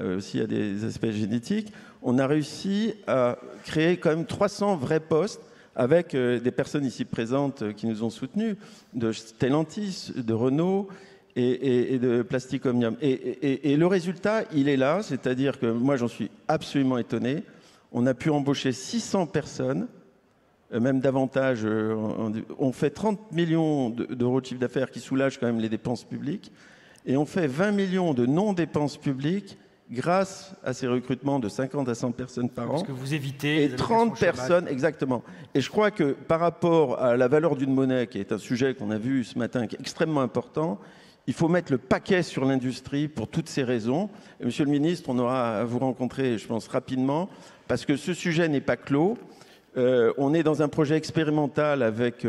aussi à des aspects génétiques. On a réussi à créer quand même 300 vrais postes avec des personnes ici présentes qui nous ont soutenus, de Stellantis, de Renault et de Plastic Omnium. Et le résultat, il est là, c'est-à-dire que moi, j'en suis absolument étonné. On a pu embaucher 600 personnes, même davantage. On fait 30 millions d'euros de chiffre d'affaires qui soulagent quand même les dépenses publiques. Et on fait 20 millions de non-dépenses publiques grâce à ces recrutements de 50 à 100 personnes par an. Parce que vous évitez... Et 30 personnes, exactement. Et je crois que par rapport à la valeur d'une monnaie, qui est un sujet qu'on a vu ce matin, qui est extrêmement important, il faut mettre le paquet sur l'industrie pour toutes ces raisons. Et Monsieur le Ministre, on aura à vous rencontrer, je pense, rapidement, parce que ce sujet n'est pas clos. On est dans un projet expérimental avec...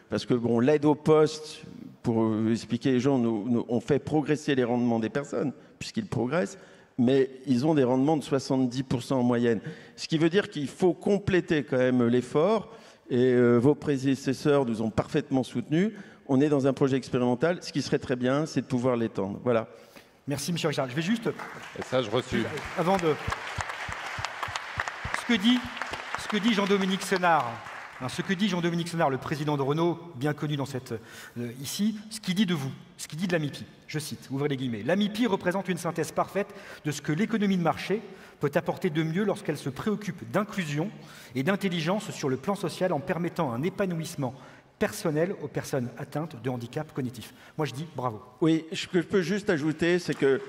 parce que bon, l'aide au poste, pour expliquer les gens, on fait progresser les rendements des personnes, puisqu'ils progressent, mais ils ont des rendements de 70% en moyenne. Ce qui veut dire qu'il faut compléter quand même l'effort, et vos prédécesseurs nous ont parfaitement soutenus. On est dans un projet expérimental. Ce qui serait très bien, c'est de pouvoir l'étendre. Voilà. Merci, M. Richard. Je vais juste... Message reçu. Avant de... Ce que dit Jean-Dominique Senard, Ce que dit Jean-Dominique Senard, le président de Renault, bien connu dans ici, ce qu'il dit de vous, ce qu'il dit de la MIPI, je cite, ouvrez les guillemets, « La MIPI représente une synthèse parfaite de ce que l'économie de marché peut apporter de mieux lorsqu'elle se préoccupe d'inclusion et d'intelligence sur le plan social en permettant un épanouissement personnel aux personnes atteintes de handicap cognitif. » Moi, je dis bravo. Oui, ce que je peux juste ajouter, c'est que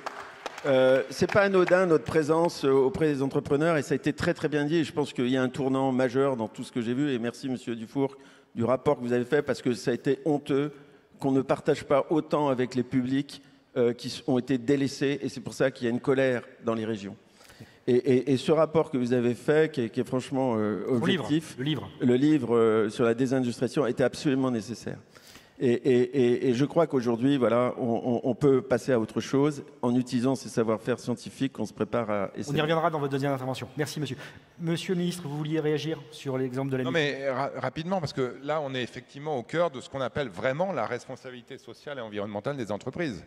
c'est pas anodin notre présence auprès des entrepreneurs et ça a été très très bien dit. Et je pense qu'il y a un tournant majeur dans tout ce que j'ai vu. Et merci Monsieur Dufour du rapport que vous avez fait parce que ça a été honteux qu'on ne partage pas autant avec les publics qui ont été délaissés. Et c'est pour ça qu'il y a une colère dans les régions. Et ce rapport que vous avez fait, qui est franchement objectif, le livre sur la désindustrialisation était absolument nécessaire. Et je crois qu'aujourd'hui, voilà, on peut passer à autre chose en utilisant ces savoir-faire scientifiques qu'on se prépare à essayer. On y reviendra dans votre deuxième intervention. Merci, monsieur. Monsieur le ministre, vous vouliez réagir sur l'exemple de la... Non, mais rapidement, parce que là, on est effectivement au cœur de ce qu'on appelle vraiment la responsabilité sociale et environnementale des entreprises.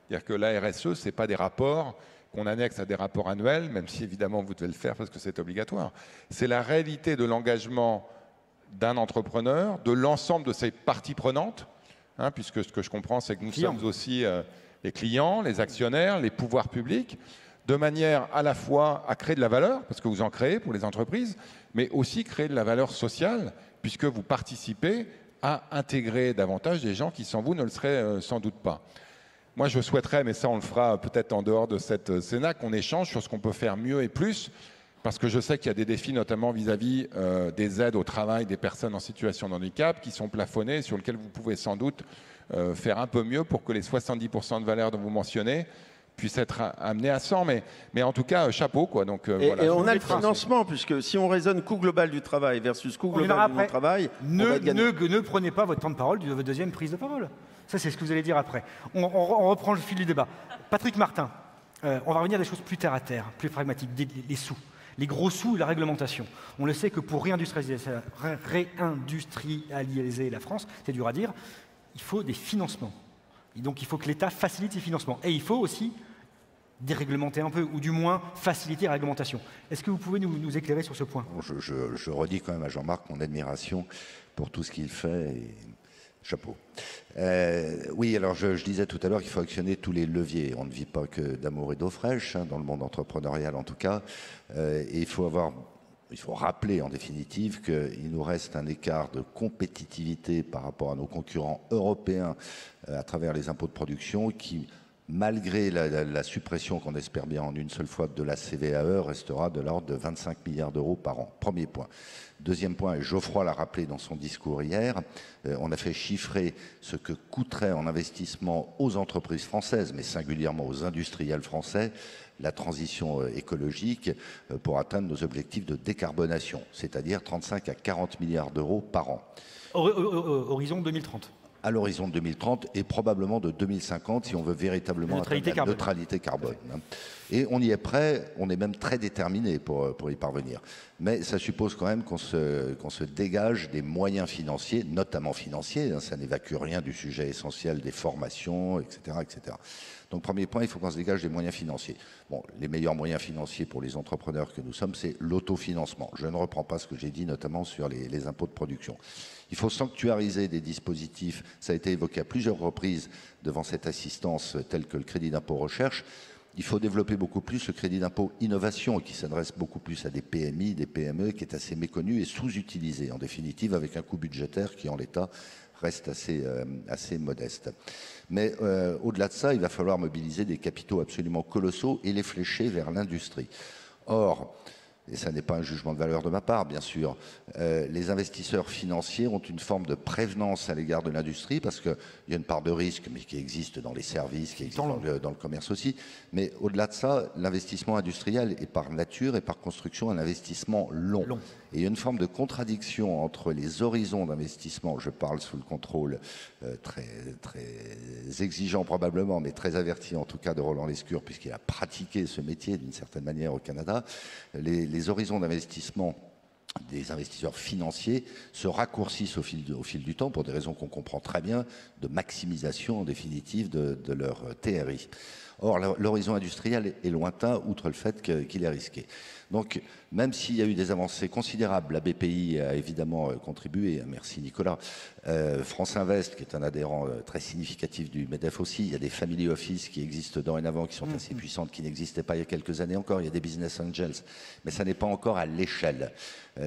C'est-à-dire que la RSE, ce n'est pas des rapports qu'on annexe à des rapports annuels, même si évidemment vous devez le faire parce que c'est obligatoire. C'est la réalité de l'engagement d'un entrepreneur, de l'ensemble de ses parties prenantes, puisque ce que je comprends, c'est que nous sommes aussi les clients, les actionnaires, les pouvoirs publics, de manière à la fois à créer de la valeur, parce que vous en créez pour les entreprises, mais aussi créer de la valeur sociale, puisque vous participez à intégrer davantage des gens qui, sans vous, ne le seraient sans doute pas. Moi, je souhaiterais, mais ça, on le fera peut-être en dehors de cette Sénat, qu'on échange sur ce qu'on peut faire mieux et plus, parce que je sais qu'il y a des défis, notamment vis-à-vis des aides au travail des personnes en situation de handicap, qui sont plafonnés, sur lesquels vous pouvez sans doute faire un peu mieux pour que les 70% de valeur dont vous mentionnez puissent être amenés à 100. Mais en tout cas, chapeau, quoi. Donc, voilà. Et on a le financement, puisque si on raisonne coût global du travail versus coût global du non-travail, ne prenez pas votre temps de parole de votre deuxième prise de parole. Ça, c'est ce que vous allez dire après. On reprend le fil du débat. Patrick Martin, on va revenir à des choses plus terre à terre, plus pragmatiques, les sous. Les gros sous et la réglementation. On le sait que pour réindustrialiser la France, c'est dur à dire, il faut des financements. Et donc il faut que l'État facilite ces financements. Et il faut aussi déréglementer un peu, ou du moins faciliter la réglementation. Est-ce que vous pouvez nous éclairer sur ce point? Je redis quand même à Jean-Marc mon admiration pour tout ce qu'il fait. Et... chapeau. Oui, alors je disais tout à l'heure qu'il faut actionner tous les leviers. On ne vit pas que d'amour et d'eau fraîche, dans le monde entrepreneurial en tout cas. Et il faut rappeler en définitive qu'il nous reste un écart de compétitivité par rapport à nos concurrents européens à travers les impôts de production qui, malgré la suppression qu'on espère bien en une seule fois de la CVAE, restera de l'ordre de 25 milliards d'euros par an. Premier point. Deuxième point, et Geoffroy l'a rappelé dans son discours hier, on a fait chiffrer ce que coûterait en investissement aux entreprises françaises, mais singulièrement aux industriels français, la transition écologique pour atteindre nos objectifs de décarbonation, c'est-à-dire 35 à 40 milliards d'euros par an. Horizon 2030. À l'horizon de 2030 et probablement de 2050 si on veut véritablement atteindre la neutralité carbone. Et on y est prêt, on est même très déterminé pour y parvenir. Mais ça suppose quand même qu'on se dégage des moyens financiers, notamment financiers, ça n'évacue rien du sujet essentiel des formations, etc., etc. Donc premier point, il faut qu'on se dégage des moyens financiers. Bon, les meilleurs moyens financiers pour les entrepreneurs que nous sommes, c'est l'autofinancement. Je ne reprends pas ce que j'ai dit, notamment sur les impôts de production. Il faut sanctuariser des dispositifs, ça a été évoqué à plusieurs reprises devant cette assistance telle que le crédit d'impôt recherche. Il faut développer beaucoup plus le crédit d'impôt innovation qui s'adresse beaucoup plus à des PMI, des PME, qui est assez méconnu et sous-utilisé, en définitive, avec un coût budgétaire qui, en l'état, reste assez modeste. Mais au-delà de ça, il va falloir mobiliser des capitaux absolument colossaux et les flécher vers l'industrie. Or, et ça n'est pas un jugement de valeur de ma part, bien sûr, les investisseurs financiers ont une forme de prévenance à l'égard de l'industrie parce qu'il y a une part de risque, mais qui existe dans les services, qui existe dans le commerce aussi. Mais au-delà de ça, l'investissement industriel est par nature et par construction un investissement long. Et il y a une forme de contradiction entre les horizons d'investissement, je parle sous le contrôle très exigeant probablement, mais très averti en tout cas de Roland Lescure, puisqu'il a pratiqué ce métier d'une certaine manière au Canada, les horizons d'investissement des investisseurs financiers se raccourcissent au fil du temps pour des raisons qu'on comprend très bien, de maximisation en définitive de leur TRI. Or, l'horizon industriel est lointain, outre le fait qu'il est risqué. Donc, même s'il y a eu des avancées considérables, la BPI a évidemment contribué, merci Nicolas, France Invest, qui est un adhérent très significatif du MEDEF aussi, il y a des family office qui existent dorénavant, qui sont assez puissantes, qui n'existaient pas il y a quelques années encore, il y a des business angels, mais ça n'est pas encore à l'échelle.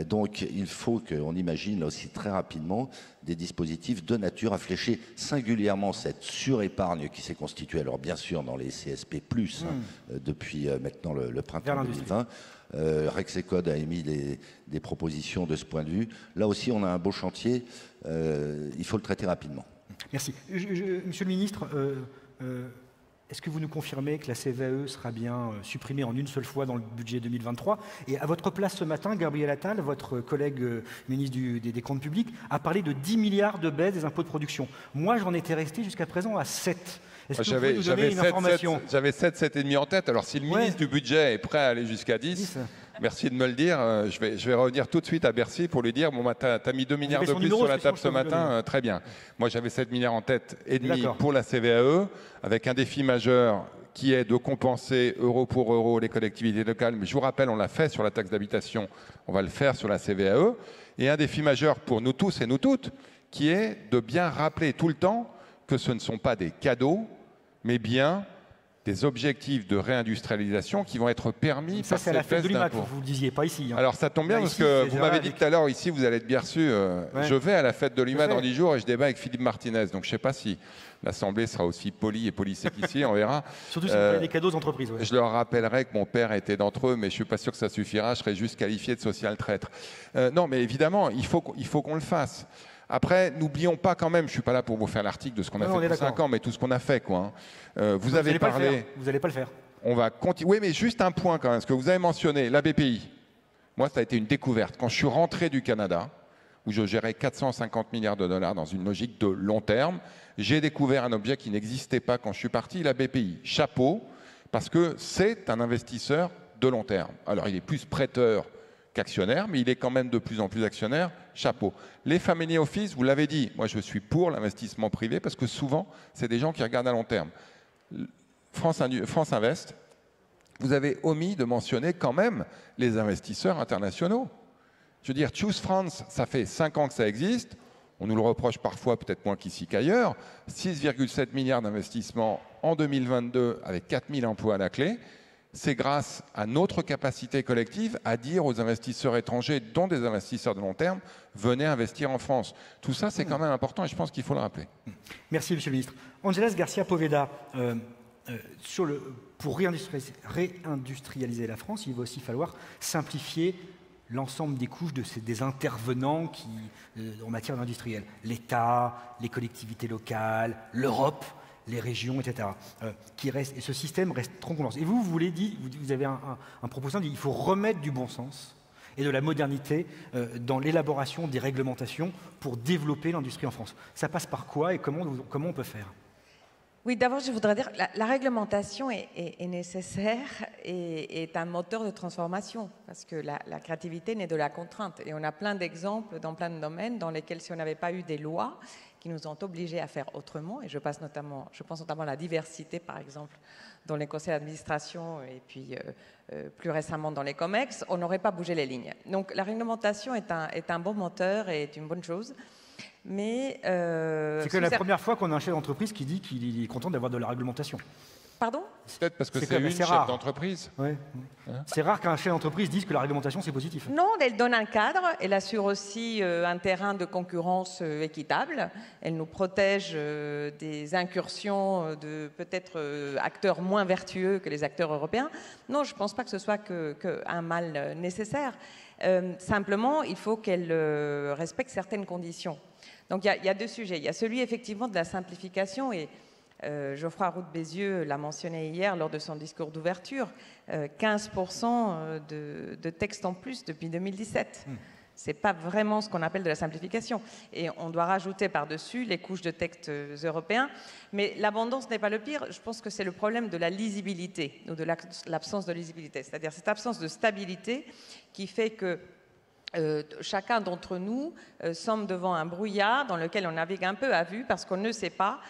Donc, il faut qu'on imagine là aussi très rapidement des dispositifs de nature à flécher singulièrement cette surépargne qui s'est constituée, alors bien sûr dans les CSP+, depuis maintenant le printemps 2020. Rexecode a émis des propositions de ce point de vue. Là aussi, on a un beau chantier. Il faut le traiter rapidement. Merci. Monsieur le ministre, est-ce que vous nous confirmez que la CVAE sera bien supprimée en une seule fois dans le budget 2023 ? Et à votre place ce matin, Gabriel Attal, votre collègue ministre des Comptes publics, a parlé de 10 milliards de baisse des impôts de production. Moi, j'en étais resté jusqu'à présent à 7. Est-ce que vous pouvez nous donner une information ? J'avais 7,5 en tête. Alors, si le ministre du budget est prêt à aller jusqu'à 10, merci de me le dire. Je vais revenir tout de suite à Bercy pour lui dire, bon, tu as mis 2 milliards de plus sur la table ce matin, très bien. Moi, j'avais 7 milliards en tête et demi pour la CVAE, avec un défi majeur qui est de compenser euro pour euro les collectivités locales. Mais je vous rappelle, on l'a fait sur la taxe d'habitation, on va le faire sur la CVAE. Et un défi majeur pour nous tous et nous toutes, qui est de bien rappeler tout le temps que ce ne sont pas des cadeaux, mais bien des objectifs de réindustrialisation qui vont être permis ça, par c'est la cette fête de baisse l'IMAT, d'impôts. vous ne le disiez pas ici. Hein. Alors ça tombe bien parce que vous m'avez dit tout à l'heure, ici vous allez être bien reçu. Je vais à la fête de l'IMAT dans 10 jours et je débat avec Philippe Martinez. Donc je ne sais pas si l'Assemblée sera aussi polie et polissée qu'ici, on verra. Surtout si vous avez des cadeaux aux entreprises. Ouais. Je leur rappellerai que mon père était d'entre eux, mais je ne suis pas sûr que ça suffira, je serai juste qualifié de social traître. Non, mais évidemment, il faut qu'on le fasse. Après, n'oublions pas quand même, je ne suis pas là pour vous faire l'article de ce qu'on a fait depuis 5 ans, mais tout ce qu'on a fait, quoi. Vous avez parlé... Vous n'allez pas le faire. On va continuer. Oui, mais juste un point quand même, ce que vous avez mentionné, la BPI. Moi, ça a été une découverte. Quand je suis rentré du Canada, où je gérais 450 milliards de dollars dans une logique de long terme, j'ai découvert un objet qui n'existait pas quand je suis parti, la BPI. Chapeau, parce que c'est un investisseur de long terme. Alors, il est plus prêteur qu'actionnaire, mais il est quand même de plus en plus actionnaire. Chapeau. Les family office, vous l'avez dit, moi je suis pour l'investissement privé parce que souvent, c'est des gens qui regardent à long terme. France Invest, vous avez omis de mentionner quand même les investisseurs internationaux. Je veux dire, Choose France, ça fait 5 ans que ça existe. On nous le reproche parfois, peut-être moins qu'ici qu'ailleurs. 6,7 milliards d'investissements en 2022 avec 4000 emplois à la clé. C'est grâce à notre capacité collective à dire aux investisseurs étrangers, dont des investisseurs de long terme, venez investir en France. Tout ça, c'est quand même important et je pense qu'il faut le rappeler. Merci, Monsieur le Ministre. Angelas Garcia Poveda, pour réindustrialiser la France, il va aussi falloir simplifier l'ensemble des couches des intervenants en matière d'industriel. L'État, les collectivités locales, l'Europe, les régions, etc. Et ce système reste trop complexe. Et vous avez un proposition dit qu'il faut remettre du bon sens et de la modernité dans l'élaboration des réglementations pour développer l'industrie en France. Ça passe par quoi et comment on peut faire ? Oui, d'abord, je voudrais dire que la réglementation est nécessaire et est un moteur de transformation parce que la créativité naît de la contrainte. Et on a plein d'exemples dans plein de domaines dans lesquels, si on n'avait pas eu des lois qui nous ont obligés à faire autrement, et je pense notamment à la diversité, par exemple, dans les conseils d'administration et puis plus récemment dans les COMEX, on n'aurait pas bougé les lignes. Donc la réglementation est un bon moteur et est une bonne chose. Mais c'est que la première fois qu'on a un chef d'entreprise qui dit qu'il est content d'avoir de la réglementation. Pardon ? Peut-être parce que c'est une chef d'entreprise. Ouais. C'est rare qu'un chef d'entreprise dise que la réglementation, c'est positif. Non, elle donne un cadre, elle assure aussi un terrain de concurrence équitable, elle nous protège des incursions de peut-être acteurs moins vertueux que les acteurs européens. Non, je ne pense pas que ce soit qu'un mal nécessaire. Simplement, il faut qu'elle respecte certaines conditions. Donc il y a deux sujets. Il y a celui effectivement de la simplification et Geoffroy Roux de Bézieux l'a mentionné hier lors de son discours d'ouverture, 15% de textes en plus depuis 2017. Ce n'est pas vraiment ce qu'on appelle de la simplification. Et on doit rajouter par-dessus les couches de textes européens. Mais l'abondance n'est pas le pire. Je pense que c'est le problème de la lisibilité, ou de l'absence de lisibilité. C'est-à-dire cette absence de stabilité qui fait que chacun d'entre nous sommes devant un brouillard dans lequel on navigue un peu à vue parce qu'on ne sait pas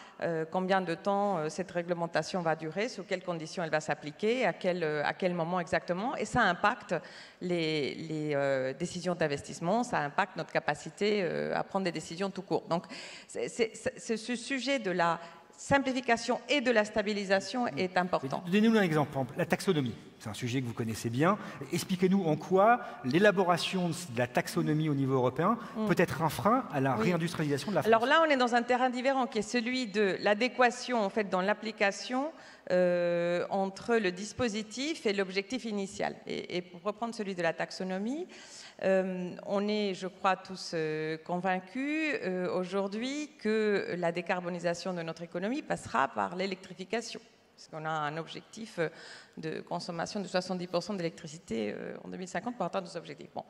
combien de temps cette réglementation va durer, sous quelles conditions elle va s'appliquer, à quel moment exactement. Et ça impacte les décisions d'investissement, ça impacte notre capacité à prendre des décisions tout court. Donc ce sujet de la simplification et de la stabilisation est important. Donnez-nous un exemple, la taxonomie. C'est un sujet que vous connaissez bien. Expliquez-nous en quoi l'élaboration de la taxonomie au niveau européen peut être un frein à la réindustrialisation de la France. Alors là, on est dans un terrain différent qui est celui de l'adéquation en fait, dans l'application entre le dispositif et l'objectif initial. Et pour reprendre celui de la taxonomie, on est, je crois, tous convaincus aujourd'hui que la décarbonisation de notre économie passera par l'électrification, puisqu'on a un objectif de consommation de 70% d'électricité en 2050 pour atteindre nos objectifs. Bon.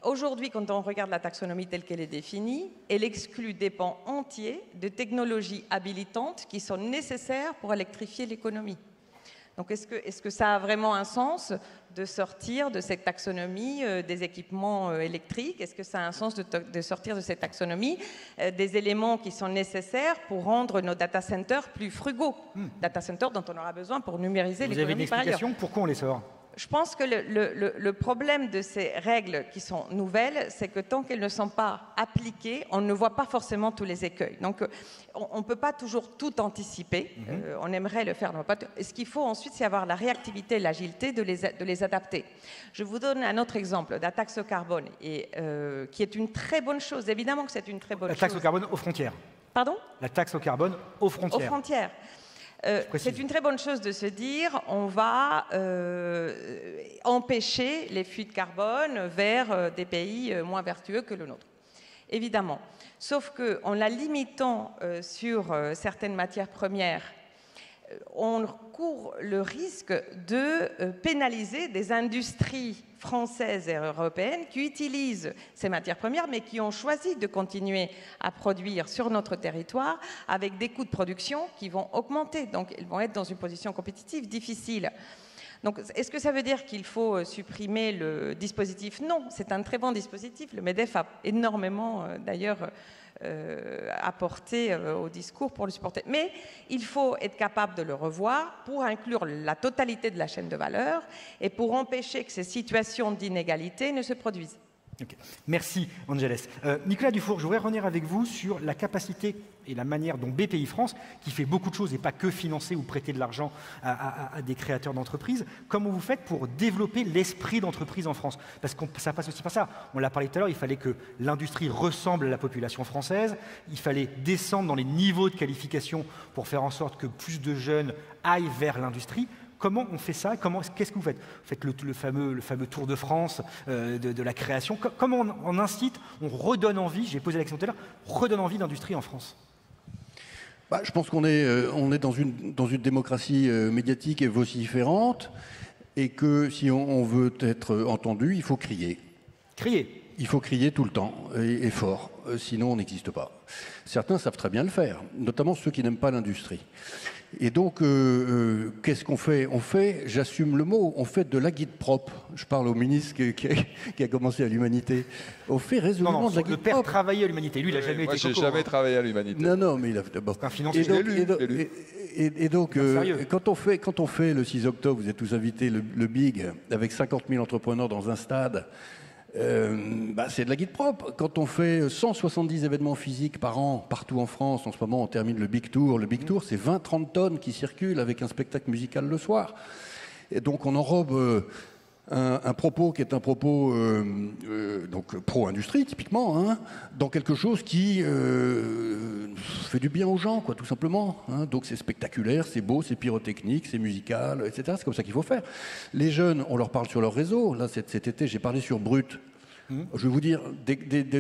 Aujourd'hui, quand on regarde la taxonomie telle qu'elle est définie, elle exclut des pans entiers de technologies habilitantes qui sont nécessaires pour électrifier l'économie. Donc est-ce que ça a vraiment un sens de sortir de cette taxonomie des équipements électriques? Est-ce que ça a un sens de sortir de cette taxonomie des éléments qui sont nécessaires pour rendre nos data centers plus frugaux? Data centers dont on aura besoin pour numériser l'économie par ailleurs. Vous avez une explication pourquoi on les sort? Je pense que le problème de ces règles qui sont nouvelles, c'est que tant qu'elles ne sont pas appliquées, on ne voit pas forcément tous les écueils. Donc, on ne peut pas toujours tout anticiper. On aimerait le faire. Ce qu'il faut ensuite, c'est avoir la réactivité et l'agilité de les adapter. Je vous donne un autre exemple, la taxe au carbone, qui est une très bonne chose. Évidemment que c'est une très bonne chose. La taxe au carbone aux frontières. Pardon? La taxe au carbone aux frontières. Aux frontières. C'est une très bonne chose de se dire on va empêcher les fuites de carbone vers des pays moins vertueux que le nôtre. Évidemment. Sauf qu'en la limitant sur certaines matières premières, on court le risque de pénaliser des industries françaises et européennes qui utilisent ces matières premières mais qui ont choisi de continuer à produire sur notre territoire avec des coûts de production qui vont augmenter. Donc, ils vont être dans une position compétitive difficile. Donc, est-ce que ça veut dire qu'il faut supprimer le dispositif? Non, c'est un très bon dispositif. Le MEDEF a énormément, d'ailleurs, apporté au discours pour le supporter. Mais il faut être capable de le revoir pour inclure la totalité de la chaîne de valeur et pour empêcher que ces situations d'inégalité ne se produisent. Okay. Merci, Angeles. Nicolas Dufour, je voudrais revenir avec vous sur la capacité et la manière dont BPI France, qui fait beaucoup de choses et pas que financer ou prêter de l'argent à des créateurs d'entreprises, comment vous faites pour développer l'esprit d'entreprise en France? Parce que ça passe aussi par ça. On l'a parlé tout à l'heure, il fallait que l'industrie ressemble à la population française, il fallait descendre dans les niveaux de qualification pour faire en sorte que plus de jeunes aillent vers l'industrie. Comment on fait ça? Qu'est-ce que vous faites? Vous faites le fameux Tour de France de la création. Comment on incite, on redonne envie, j'ai posé la question tout à l'heure, redonne envie d'industrie en France? Je pense qu'on est dans une démocratie médiatique et vociférante et que si on veut être entendu, il faut crier. Crier? Il faut crier tout le temps et fort, sinon on n'existe pas. Certains savent très bien le faire, notamment ceux qui n'aiment pas l'industrie. Et donc, qu'est-ce qu'on fait? J'assume le mot, on fait de la guide propre. Je parle au ministre qui a commencé à l'Humanité. On fait résolument de la guide propre. Le père travaillait à l'Humanité, lui il n'a jamais été Moi, j'ai jamais travaillé à l'Humanité. Non, mais il a d'abord. Un financier. Et donc, quand on fait le 6 octobre, vous êtes tous invités, le BIG, avec 50 000 entrepreneurs dans un stade, c'est de la guide propre. Quand on fait 170 événements physiques par an, partout en France, en ce moment on termine le Big Tour. Le Big Tour, c'est 20-30 tonnes qui circulent avec un spectacle musical le soir. Et donc on enrobe un propos qui est un propos donc pro-industrie typiquement, hein, dans quelque chose qui fait du bien aux gens, quoi, tout simplement. Hein. Donc c'est spectaculaire, c'est beau, c'est pyrotechnique, c'est musical, etc. C'est comme ça qu'il faut faire. Les jeunes, on leur parle sur leur réseau. Là, cet été, j'ai parlé sur Brut. Je vais vous dire,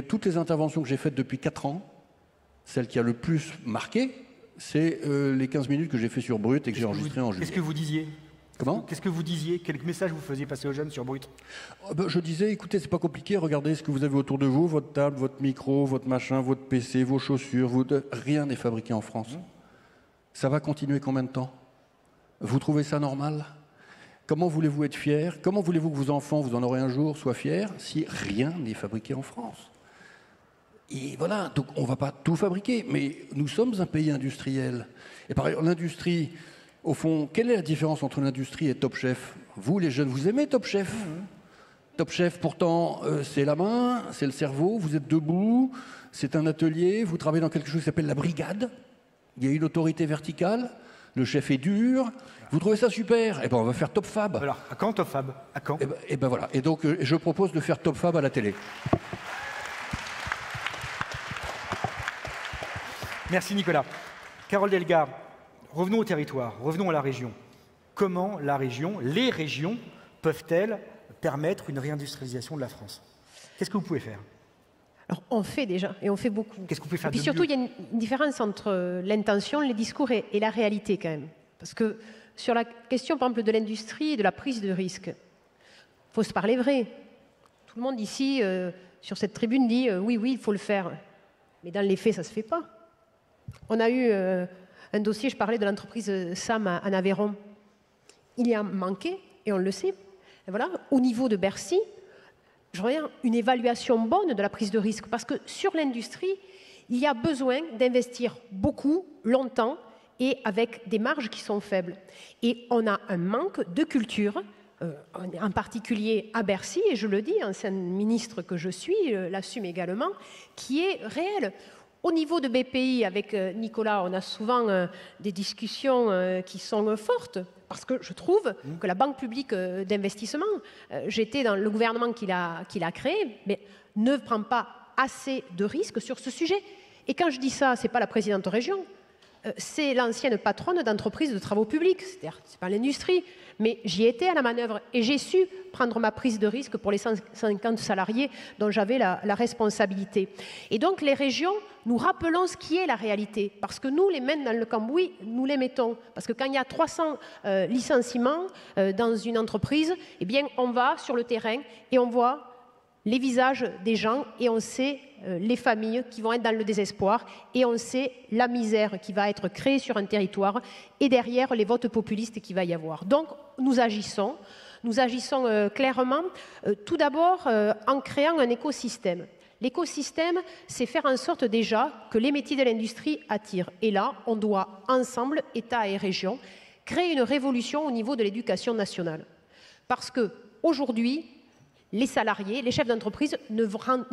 toutes les interventions que j'ai faites depuis 4 ans, celle qui a le plus marqué, c'est les 15 minutes que j'ai fait sur Brut et que j'ai enregistré en juillet. Qu'est-ce que vous disiez? Comment? Qu'est-ce que vous disiez? Quel message vous faisiez passer aux jeunes sur Brut? Je disais, écoutez, c'est pas compliqué, regardez ce que vous avez autour de vous, votre table, votre micro, votre machin, votre PC, vos chaussures, rien n'est fabriqué en France. Ça va continuer combien de temps? Vous trouvez ça normal? Comment voulez-vous être fier? Comment voulez-vous que vos enfants, vous en aurez un jour, soient fiers si rien n'est fabriqué en France? Et voilà, donc on ne va pas tout fabriquer, mais nous sommes un pays industriel. Et par ailleurs, l'industrie, au fond, quelle est la différence entre l'industrie et Top Chef? Vous, les jeunes, vous aimez Top Chef? Top Chef, pourtant, c'est la main, c'est le cerveau, vous êtes debout, c'est un atelier, vous travaillez dans quelque chose qui s'appelle la brigade, il y a une autorité verticale, le chef est dur, vous trouvez ça super? Eh bien, on va faire Top Fab. Alors, à quand Top Fab? À quand? Eh ben voilà, et donc je propose de faire Top Fab à la télé. Merci Nicolas. Carole Delga, revenons au territoire, revenons à la région. Comment la région, les régions, peuvent-elles permettre une réindustrialisation de la France? Qu'est-ce que vous pouvez faire? Alors, on fait déjà, et on fait beaucoup. Qu'est-ce que vous pouvez faire Et puis de surtout, mieux? il y a une différence entre l'intention, les discours et la réalité quand même. Parce que sur la question, par exemple, de l'industrie et de la prise de risque, il faut se parler vrai. Tout le monde ici, sur cette tribune, dit oui, il faut le faire. Mais dans les faits, ça ne se fait pas. On a eu un dossier, je parlais de l'entreprise SAM en Aveyron. Il y a manqué, et on le sait. Et voilà, au niveau de Bercy, je reviens, une évaluation bonne de la prise de risque. Parce que sur l'industrie, il y a besoin d'investir beaucoup, longtemps, et avec des marges qui sont faibles. Et on a un manque de culture, en particulier à Bercy, et je le dis, ancienne ministre que je suis, l'assume également, qui est réel. Au niveau de BPI, avec Nicolas, on a souvent des discussions qui sont fortes, parce que je trouve que la Banque publique d'investissement, j'étais dans le gouvernement qui l'a créé, mais ne prend pas assez de risques sur ce sujet. Et quand je dis ça, ce n'est pas la présidente de région, c'est l'ancienne patronne d'entreprise de travaux publics, c'est-à-dire c'est pas l'industrie, mais j'y étais à la manœuvre et j'ai su prendre ma prise de risque pour les 150 salariés dont j'avais la responsabilité. Et donc les régions, nous rappelons ce qui est la réalité, parce que nous, les mains dans le cambouis, nous les mettons. Parce que quand il y a 300 licenciements dans une entreprise, eh bien on va sur le terrain et on voit les visages des gens et on sait les familles qui vont être dans le désespoir et on sait la misère qui va être créée sur un territoire et derrière les votes populistes qu'il va y avoir. Donc nous agissons clairement, tout d'abord en créant un écosystème. L'écosystème, c'est faire en sorte déjà que les métiers de l'industrie attirent. Et là, on doit ensemble, État et région, créer une révolution au niveau de l'éducation nationale. Parce qu'aujourd'hui, les salariés, les chefs d'entreprise ne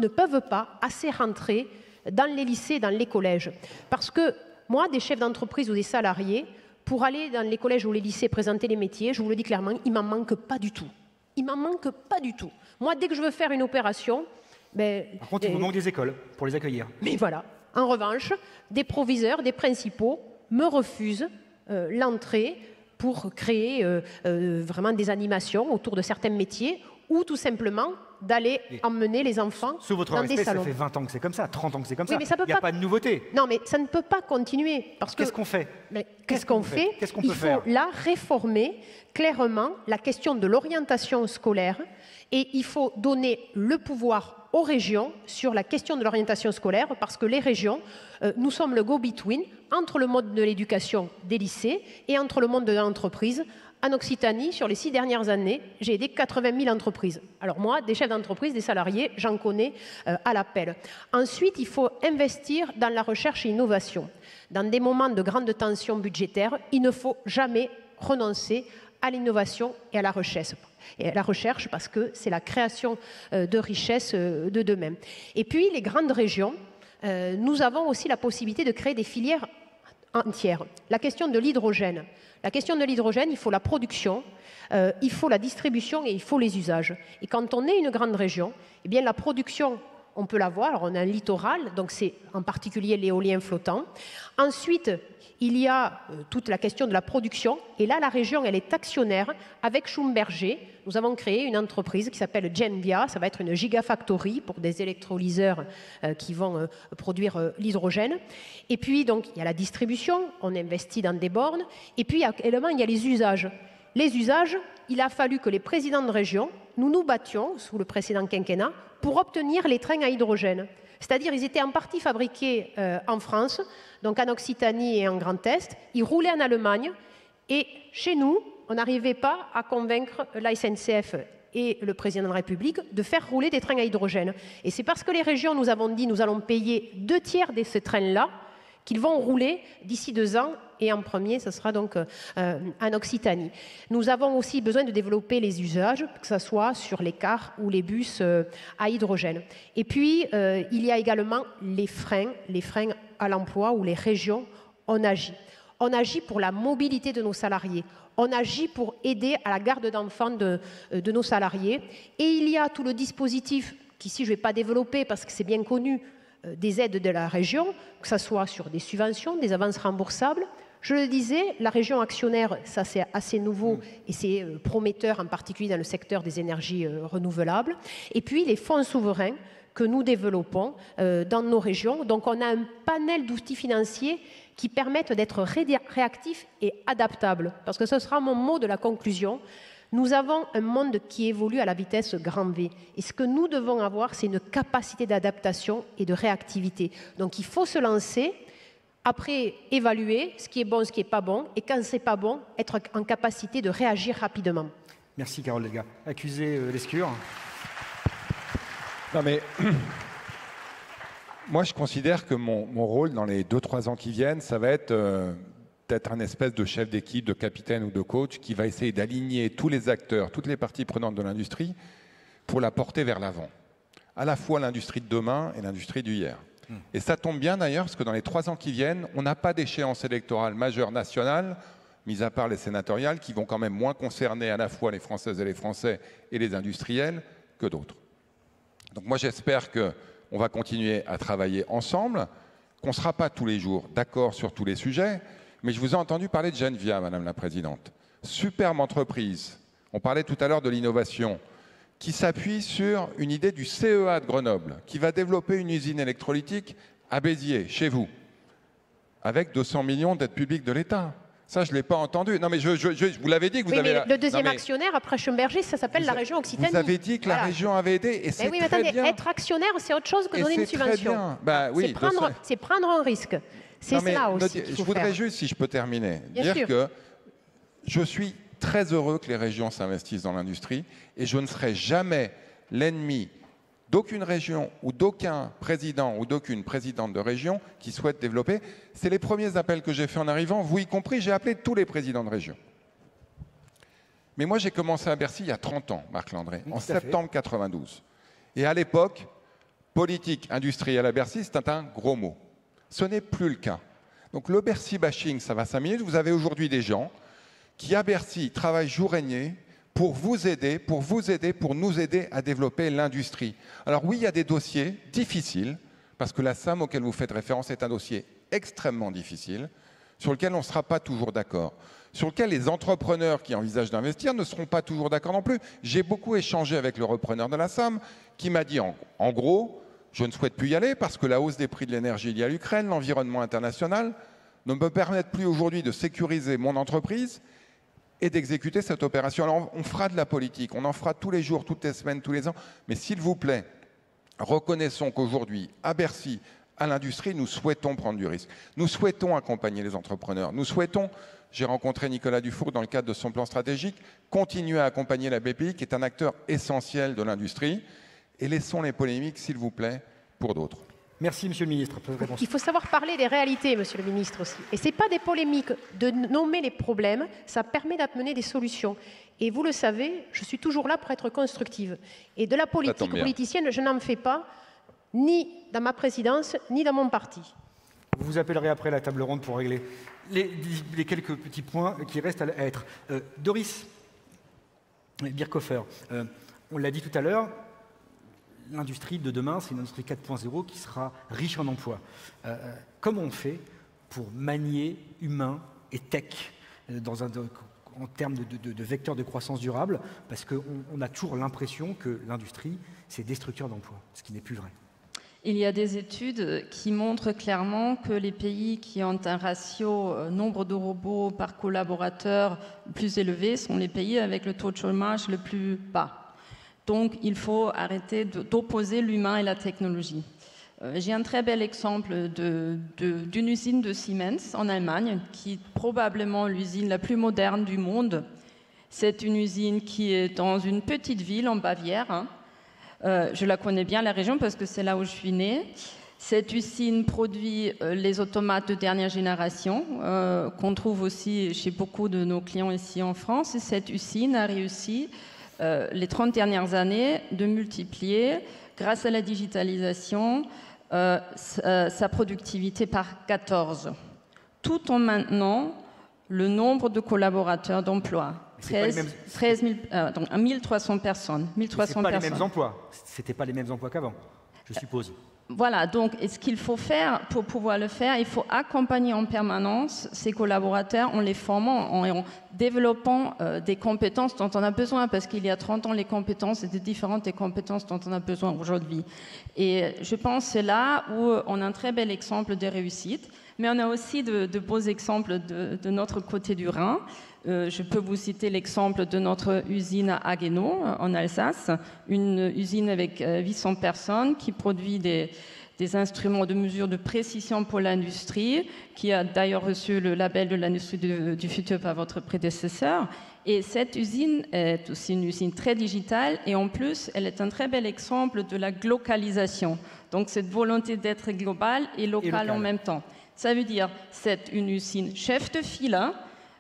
peuvent pas assez rentrer dans les lycées, dans les collèges. Parce que moi, des chefs d'entreprise ou des salariés, pour aller dans les collèges ou les lycées présenter les métiers, je vous le dis clairement, il ne m'en manque pas du tout. Il ne m'en manque pas du tout. Moi, dès que je veux faire une opération... Par contre, il vous manque des écoles pour les accueillir. Mais voilà. En revanche, des proviseurs, des principaux me refusent l'entrée pour créer vraiment des animations autour de certains métiers ou tout simplement d'aller emmener les enfants sous votre dans respect, des salons. Ça fait 20 ans que c'est comme ça, 30 ans que c'est comme Oui, ça. mais ça peut il n'y a pas de nouveauté. Non, mais ça ne peut pas continuer. Qu'est-ce qu'on fait? Qu'est-ce qu'on fait? Qu'est-ce qu'on peut faire? Il faut là réformer clairement la question de l'orientation scolaire et il faut donner le pouvoir aux régions sur la question de l'orientation scolaire parce que les régions, nous sommes le go-between entre le monde de l'éducation des lycées et entre le monde de l'entreprise. En Occitanie, sur les 6 dernières années, j'ai aidé 80 000 entreprises. Alors moi, des chefs d'entreprise, des salariés, j'en connais à l'appel. Ensuite, il faut investir dans la recherche et l'innovation. Dans des moments de grande tension budgétaire, il ne faut jamais renoncer à l'innovation et à la recherche. Et à la recherche parce que c'est la création de richesses de demain. Et puis, les grandes régions, nous avons aussi la possibilité de créer des filières entières. La question de l'hydrogène. La question de l'hydrogène, il faut la production, il faut la distribution et il faut les usages. Et quand on est une grande région, eh bien la production, on peut la voir. Alors on a un littoral, donc c'est en particulier l'éolien flottant. Ensuite, il y a toute la question de la production. Et là, la région, elle est actionnaire avec Schlumberger. Nous avons créé une entreprise qui s'appelle Genvia. Ça va être une gigafactory pour des électrolyseurs qui vont produire l'hydrogène. Et puis, donc, il y a la distribution. On investit dans des bornes. Et puis, également, il y a les usages. Les usages, il a fallu que les présidents de région, nous battions, sous le précédent quinquennat, pour obtenir les trains à hydrogène. C'est-à-dire, ils étaient en partie fabriqués en France, donc en Occitanie et en Grand Est. Ils roulaient en Allemagne. Et chez nous, on n'arrivait pas à convaincre la SNCF et le président de la République de faire rouler des trains à hydrogène. Et c'est parce que les régions nous avons dit nous allons payer 2/3 de ces trains-là qu'ils vont rouler d'ici 2 ans, et en premier, ce sera donc en Occitanie. Nous avons aussi besoin de développer les usages, que ce soit sur les cars ou les bus à hydrogène. Et puis, il y a également les freins à l'emploi où les régions ont agi. On agit pour la mobilité de nos salariés. On agit pour aider à la garde d'enfants de nos salariés. Et il y a tout le dispositif qu'ici je ne vais pas développer parce que c'est bien connu, des aides de la région, que ce soit sur des subventions, des avances remboursables. Je le disais, la région actionnaire, ça c'est assez nouveau et c'est prometteur, en particulier dans le secteur des énergies renouvelables. Et puis les fonds souverains que nous développons dans nos régions. Donc on a un panel d'outils financiers qui permettent d'être réactifs et adaptables. Parce que ce sera mon mot de la conclusion. Nous avons un monde qui évolue à la vitesse grand V. Et ce que nous devons avoir, c'est une capacité d'adaptation et de réactivité. Donc il faut se lancer, après évaluer ce qui est bon, ce qui n'est pas bon, et quand ce n'est pas bon, être en capacité de réagir rapidement. Merci Carole Delga. Accusé Lescure. Non mais, moi je considère que mon rôle dans les 2-3 ans qui viennent, ça va être d'être un espèce de chef d'équipe, de capitaine ou de coach qui va essayer d'aligner tous les acteurs, toutes les parties prenantes de l'industrie pour la porter vers l'avant. À la fois l'industrie de demain et l'industrie d'hier. Et ça tombe bien d'ailleurs parce que dans les 3 ans qui viennent, on n'a pas d'échéance électorale majeure nationale, mis à part les sénatoriales, qui vont quand même moins concerner à la fois les Françaises et les Français et les industriels que d'autres. Donc moi j'espère qu'on va continuer à travailler ensemble, qu'on ne sera pas tous les jours d'accord sur tous les sujets, mais je vous ai entendu parler de Genvia, Madame la Présidente. Superbe entreprise, on parlait tout à l'heure de l'innovation, qui s'appuie sur une idée du CEA de Grenoble, qui va développer une usine électrolytique à Béziers, chez vous, avec 200 millions d'aides publiques de l'État. Ça, je ne l'ai pas entendu. Non, mais je vous l'avez dit que vous avez... Le deuxième actionnaire, après Schumberger, ça s'appelle la région Occitanie. Vous avez dit que la région avait aidé, et c'est très bien. Être actionnaire, c'est autre chose que donner une subvention. Bah, oui, c'est prendre un risque. C'est cela aussi qu'il faut Je voudrais faire. juste, si je peux terminer, Bien sûr. que je suis très heureux que les régions s'investissent dans l'industrie, et je ne serai jamais l'ennemi d'aucune région ou d'aucun président ou d'aucune présidente de région qui souhaite développer. C'est les premiers appels que j'ai faits en arrivant, vous y compris, j'ai appelé tous les présidents de région. Mais moi, j'ai commencé à Bercy il y a 30 ans, Marc Landré, en septembre 92. Et à l'époque, politique industrielle à Bercy, c'était un gros mot. Ce n'est plus le cas. Donc le Bercy bashing, ça va 5 minutes. Vous avez aujourd'hui des gens qui, à Bercy, travaillent jour et nuit pour vous aider, pour nous aider à développer l'industrie. Alors oui, il y a des dossiers difficiles, parce que la SAM auquel vous faites référence est un dossier extrêmement difficile, sur lequel on ne sera pas toujours d'accord, sur lequel les entrepreneurs qui envisagent d'investir ne seront pas toujours d'accord non plus. J'ai beaucoup échangé avec le repreneur de la SAM, qui m'a dit en gros, je ne souhaite plus y aller parce que la hausse des prix de l'énergie liée à l'Ukraine, l'environnement international, ne me permettent plus aujourd'hui de sécuriser mon entreprise et d'exécuter cette opération. Alors on fera de la politique, on en fera tous les jours, toutes les semaines, tous les ans, mais s'il vous plaît, reconnaissons qu'aujourd'hui, à Bercy, à l'industrie, nous souhaitons prendre du risque. Nous souhaitons accompagner les entrepreneurs. Nous souhaitons, j'ai rencontré Nicolas Dufour dans le cadre de son plan stratégique, continuer à accompagner la BPI, qui est un acteur essentiel de l'industrie, et laissons les polémiques, s'il vous plaît, pour d'autres. Merci, Monsieur le Ministre. Il faut savoir parler des réalités, Monsieur le Ministre, aussi. Et ce n'est pas des polémiques. De nommer les problèmes, ça permet d'amener des solutions. Et vous le savez, je suis toujours là pour être constructive. Et de la politique politicienne, je n'en fais pas, ni dans ma présidence, ni dans mon parti. Vous vous appellerez après la table ronde pour régler les quelques petits points qui restent à être. Doris Birkhofer, on l'a dit tout à l'heure, l'industrie de demain, c'est une industrie 4.0 qui sera riche en emplois. Comment on fait pour manier humain et tech en termes de vecteurs de croissance durable? Parce qu'on a toujours l'impression que l'industrie, c'est destructeur d'emplois, ce qui n'est plus vrai. Il y a des études qui montrent clairement que les pays qui ont un ratio nombre de robots par collaborateur plus élevé sont les pays avec le taux de chômage le plus bas. Donc, il faut arrêter d'opposer l'humain et la technologie. J'ai un très bel exemple d'une usine de Siemens en Allemagne, qui est probablement l'usine la plus moderne du monde, C'est une usine qui est dans une petite ville en Bavière. Hein. Je la connais bien, la région, parce que c'est là où je suis née. Cette usine produit les automates de dernière génération, qu'on trouve aussi chez beaucoup de nos clients ici en France. Et cette usine a réussi, les 30 dernières années, de multiplier, grâce à la digitalisation, sa productivité par 14, tout en maintenant le nombre de collaborateurs d'emploi. 1300 personnes. 1300 pas personnes. les mêmes emplois. C'était pas les mêmes emplois qu'avant, je suppose. Voilà, donc ce qu'il faut faire pour pouvoir le faire, il faut accompagner en permanence ces collaborateurs en les formant, en développant des compétences dont on a besoin, parce qu'il y a 30 ans, les compétences étaient différentes des compétences dont on a besoin aujourd'hui. Et je pense que c'est là où on a un très bel exemple de réussite, mais on a aussi de beaux exemples de notre côté du Rhin. Je peux vous citer l'exemple de notre usine à Haguenau, en Alsace, une usine avec 800 personnes qui produit des instruments de mesure de précision pour l'industrie, qui a d'ailleurs reçu le label de l'industrie du futur par votre prédécesseur. Et cette usine est aussi une usine très digitale et en plus, elle est un très bel exemple de la glocalisation. Donc cette volonté d'être globale et locale en même temps. Ça veut dire c'est une usine chef de file,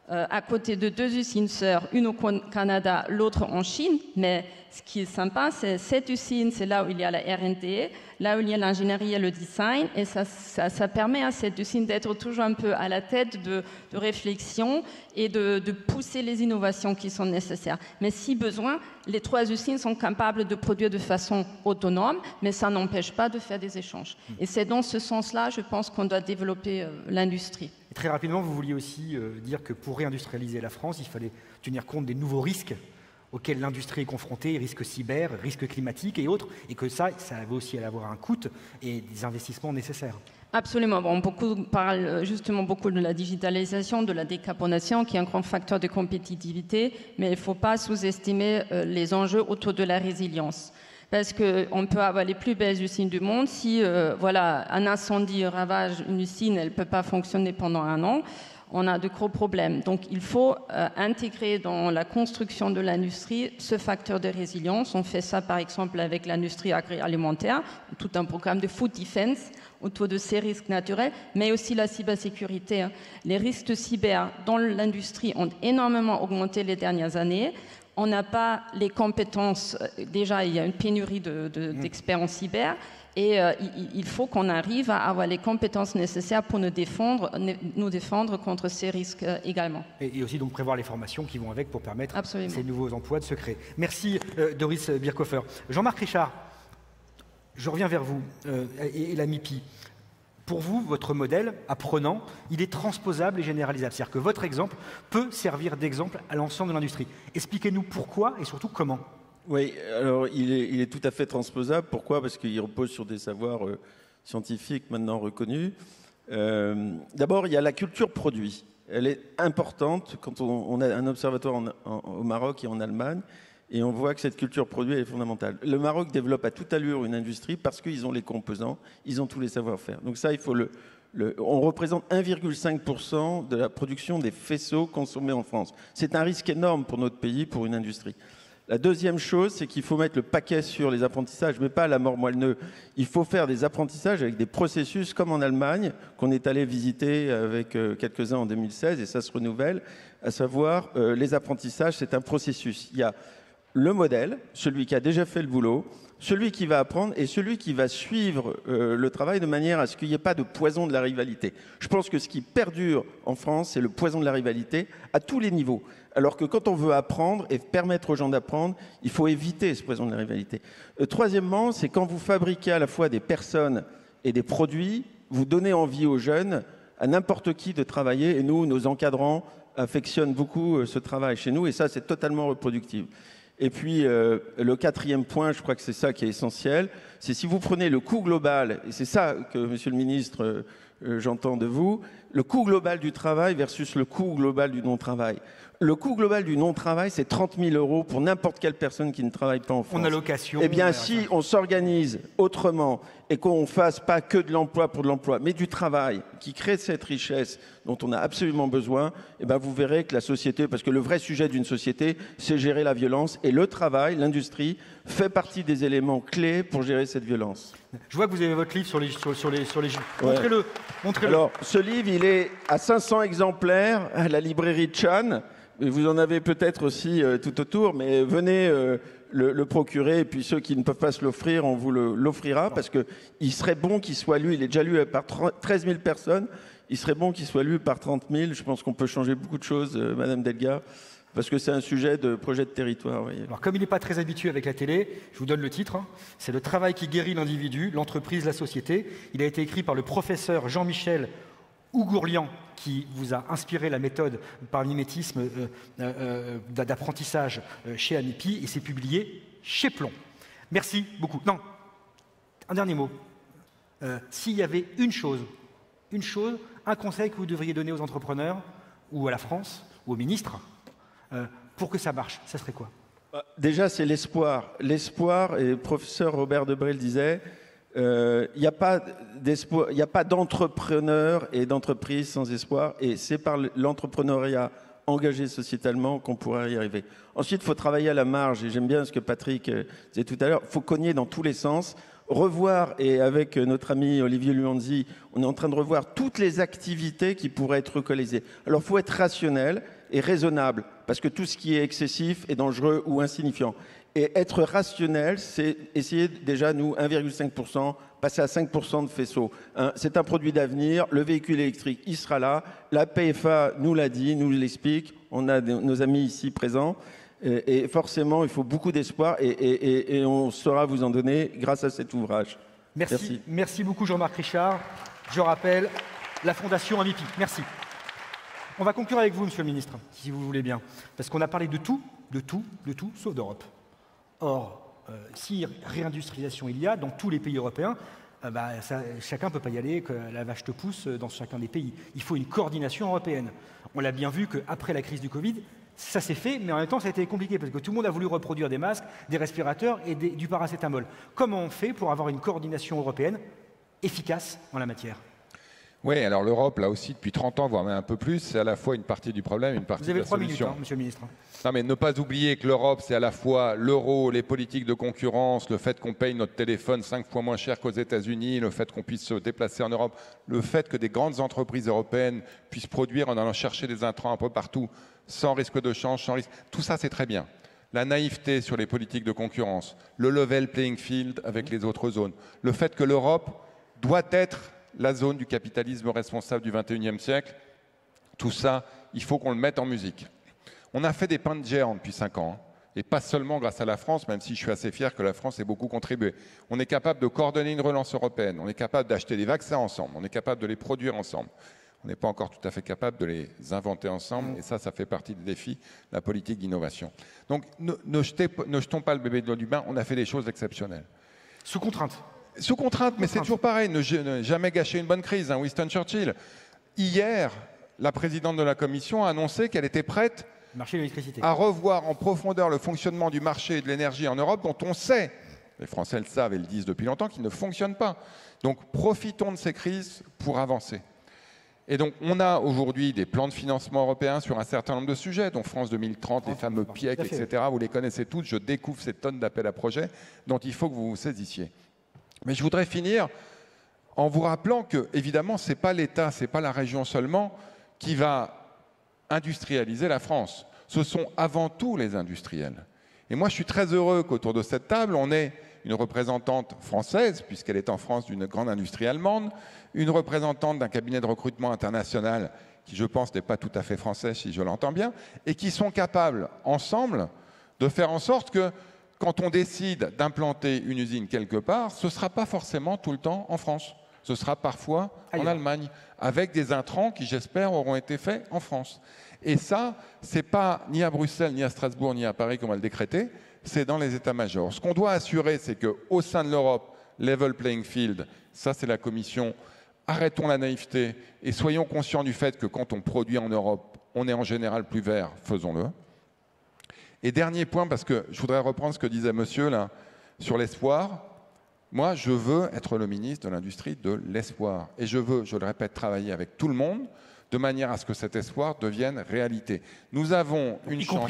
à côté de 2 usines sœurs, une au Canada, l'autre en Chine. Mais ce qui est sympa, c'est cette usine, c'est là où il y a la R&D, là où il y a l'ingénierie et le design, et ça permet à cette usine d'être toujours un peu à la tête de réflexion et de pousser les innovations qui sont nécessaires. Mais si besoin, les 3 usines sont capables de produire de façon autonome, mais ça n'empêche pas de faire des échanges. Et c'est dans ce sens-là, je pense qu'on doit développer l'industrie. Très rapidement, vous vouliez aussi dire que pour réindustrialiser la France, il fallait tenir compte des nouveaux risques auxquels l'industrie est confrontée, risques cyber, risques climatiques et autres, et que ça avait aussi à avoir un coût et des investissements nécessaires. Absolument. Bon, beaucoup parlent justement beaucoup de la digitalisation, de la décarbonation, qui est un grand facteur de compétitivité, mais il ne faut pas sous-estimer les enjeux autour de la résilience. Parce qu'on peut avoir les plus belles usines du monde, si un incendie ravage une usine, elle ne peut pas fonctionner pendant 1 an, on a de gros problèmes. Donc il faut intégrer dans la construction de l'industrie ce facteur de résilience. On fait ça par exemple avec l'industrie agroalimentaire, tout un programme de food defense autour de ces risques naturels, mais aussi la cybersécurité. Les risques de cyber dans l'industrie ont énormément augmenté les dernières années. On n'a pas les compétences, déjà il y a une pénurie d'experts en cyber, et il faut qu'on arrive à avoir les compétences nécessaires pour nous défendre contre ces risques également. Et aussi donc prévoir les formations qui vont avec pour permettre Absolument. ces nouveaux emplois de se créer. Merci Doris Birkhofer. Jean-Marc Richard, je reviens vers vous et la MIPI. Pour vous, votre modèle apprenant, il est transposable et généralisable. C'est-à-dire que votre exemple peut servir d'exemple à l'ensemble de l'industrie. Expliquez-nous pourquoi et surtout comment. Oui, alors il est tout à fait transposable. Pourquoi ? Parce qu'il repose sur des savoirs scientifiques maintenant reconnus. D'abord, il y a la culture produit. Elle est importante quand on a un observatoire au Maroc et en Allemagne. Et on voit que cette culture produit elle est fondamentale. Le Maroc développe à toute allure une industrie parce qu'ils ont les composants, ils ont tous les savoir-faire. Donc ça, il faut on représente 1,5% de la production des faisceaux consommés en France. C'est un risque énorme pour notre pays, pour une industrie. La deuxième chose, c'est qu'il faut mettre le paquet sur les apprentissages, mais pas à la mort moelle-neu. Il faut faire des apprentissages avec des processus comme en Allemagne, qu'on est allé visiter avec quelques-uns en 2016, et ça se renouvelle, à savoir les apprentissages, c'est un processus. Il y a le modèle, celui qui a déjà fait le boulot, celui qui va apprendre et celui qui va suivre le travail de manière à ce qu'il n'y ait pas de poison de la rivalité. Je pense que ce qui perdure en France, c'est le poison de la rivalité à tous les niveaux. Alors que quand on veut apprendre et permettre aux gens d'apprendre, il faut éviter ce poison de la rivalité. Troisièmement, c'est quand vous fabriquez à la fois des personnes et des produits, vous donnez envie aux jeunes, à n'importe qui de travailler. Et nous, nos encadrants affectionnent beaucoup ce travail chez nous et ça, c'est totalement reproductible. Et puis, le quatrième point, je crois que c'est ça qui est essentiel, c'est si vous prenez le coût global, et c'est ça que, Monsieur le Ministre, j'entends de vous, le coût global du travail versus le coût global du non-travail. Le coût global du non-travail, c'est 30 000 € pour n'importe quelle personne qui ne travaille pas en France. On a location. Eh bien, si on s'organise autrement et qu'on ne fasse pas que de l'emploi pour de l'emploi, mais du travail qui crée cette richesse dont on a absolument besoin, eh bien, vous verrez que la société, parce que le vrai sujet d'une société, c'est gérer la violence. Et le travail, l'industrie, fait partie des éléments clés pour gérer cette violence. Je vois que vous avez votre livre sur les jus. Ouais. Montrez-le. Alors, ce livre, il est à 500 exemplaires à la librairie Chan. Vous en avez peut-être aussi tout autour, mais venez le procurer. Et puis ceux qui ne peuvent pas se l'offrir, on vous l'offrira parce qu'il serait bon qu'il soit lu. Il est déjà lu par 13 000 personnes. Il serait bon qu'il soit lu par 30 000. Je pense qu'on peut changer beaucoup de choses, Madame Delga, parce que c'est un sujet de projet de territoire. Voyez. Alors, comme il n'est pas très habitué avec la télé, je vous donne le titre. C'est Le travail qui guérit l'individu, l'entreprise, la société. Il a été écrit par le professeur Jean-Michel Ougourlian, qui vous a inspiré la méthode par mimétisme d'apprentissage chez Amipi, et c'est publié chez Plomb. Merci beaucoup. Non, un dernier mot. S'il y avait une chose, un conseil que vous devriez donner aux entrepreneurs, ou à la France, ou aux ministres, pour que ça marche, ça serait quoi? Déjà, c'est l'espoir. L'espoir, et le professeur Robert Debré le disait, il n'y a pas d'entrepreneur et d'entreprise sans espoir, et c'est par l'entrepreneuriat engagé sociétalement qu'on pourra y arriver. Ensuite, il faut travailler à la marge, et j'aime bien ce que Patrick disait tout à l'heure, il faut cogner dans tous les sens, revoir, et avec notre ami Olivier Luanzi, on est en train de revoir toutes les activités qui pourraient être localisées. Alors, il faut être rationnel et raisonnable, parce que tout ce qui est excessif est dangereux ou insignifiant. Et être rationnel, c'est essayer déjà, nous, 1,5%, passer à 5% de faisceau. C'est un produit d'avenir, le véhicule électrique, il sera là. La PFA nous l'a dit, nous l'explique, on a nos amis ici présents. Et forcément, il faut beaucoup d'espoir et on saura vous en donner grâce à cet ouvrage. Merci beaucoup Jean-Marc Richard. Je rappelle, la Fondation Amipi. Merci. On va conclure avec vous, Monsieur le Ministre, si vous voulez bien, parce qu'on a parlé de tout, sauf d'Europe. Or, si réindustrialisation il y a dans tous les pays européens, chacun ne peut pas y aller, que la vache te pousse dans chacun des pays. Il faut une coordination européenne. On l'a bien vu qu'après la crise du Covid, ça s'est fait, mais en même temps, ça a été compliqué parce que tout le monde a voulu reproduire des masques, des respirateurs et du paracétamol. Comment on fait pour avoir une coordination européenne efficace en la matière? Oui, alors l'Europe, là aussi, depuis 30 ans, voire même un peu plus, c'est à la fois une partie du problème et une partie de la solution. Vous avez 3 minutes, Monsieur le Ministre. Non, mais ne pas oublier que l'Europe, c'est à la fois l'euro, les politiques de concurrence, le fait qu'on paye notre téléphone 5 fois moins cher qu'aux États-Unis, le fait qu'on puisse se déplacer en Europe, le fait que des grandes entreprises européennes puissent produire en allant chercher des intrants un peu partout, sans risque de change, sans risque. Tout ça, c'est très bien. La naïveté sur les politiques de concurrence, le level playing field avec les autres zones, le fait que l'Europe doit être la zone du capitalisme responsable du XXIe siècle, tout ça, il faut qu'on le mette en musique. On a fait des pas de géant depuis 5 ans, et pas seulement grâce à la France, même si je suis assez fier que la France ait beaucoup contribué. On est capable de coordonner une relance européenne, on est capable d'acheter des vaccins ensemble, on est capable de les produire ensemble. On n'est pas encore tout à fait capable de les inventer ensemble, et ça fait partie des défis de la politique d'innovation. Donc, ne jetons pas le bébé de l'eau du bain, on a fait des choses exceptionnelles. Sous contrainte. Sous contrainte, mais c'est toujours pareil, ne jamais gâcher une bonne crise, hein, Winston Churchill. Hier, la présidente de la Commission a annoncé qu'elle était prête à revoir en profondeur le fonctionnement du marché de l'énergie en Europe, dont on sait, les Français le savent et le disent depuis longtemps, qu'il ne fonctionne pas. Donc profitons de ces crises pour avancer. Et donc on a aujourd'hui des plans de financement européens sur un certain nombre de sujets, dont France 2030, les fameux PIEC, etc. Vous les connaissez tous, je découvre ces tonnes d'appels à projets dont il faut que vous vous saisissiez. Mais je voudrais finir en vous rappelant que, évidemment, ce n'est pas l'État, ce n'est pas la région seulement qui va industrialiser la France. Ce sont avant tout les industriels. Et moi, je suis très heureux qu'autour de cette table, on ait une représentante française, puisqu'elle est en France d'une grande industrie allemande, une représentante d'un cabinet de recrutement international qui, je pense, n'est pas tout à fait français, si je l'entends bien, et qui sont capables, ensemble, de faire en sorte que quand on décide d'implanter une usine quelque part, ce ne sera pas forcément tout le temps en France. Ce sera parfois en Allemagne, avec des intrants qui, j'espère, auront été faits en France. Et ça, ce n'est pas ni à Bruxelles, ni à Strasbourg, ni à Paris qu'on va le décréter, c'est dans les états-majors. Ce qu'on doit assurer, c'est qu'au sein de l'Europe, level playing field, ça c'est la Commission arrêtons la naïveté et soyons conscients du fait que quand on produit en Europe, on est en général plus vert, faisons-le. Et dernier point, parce que je voudrais reprendre ce que disait monsieur là, sur l'espoir. Moi, je veux être le ministre de l'Industrie de l'espoir. Et je veux, je le répète, travailler avec tout le monde de manière à ce que cet espoir devienne réalité. Nous avons une chance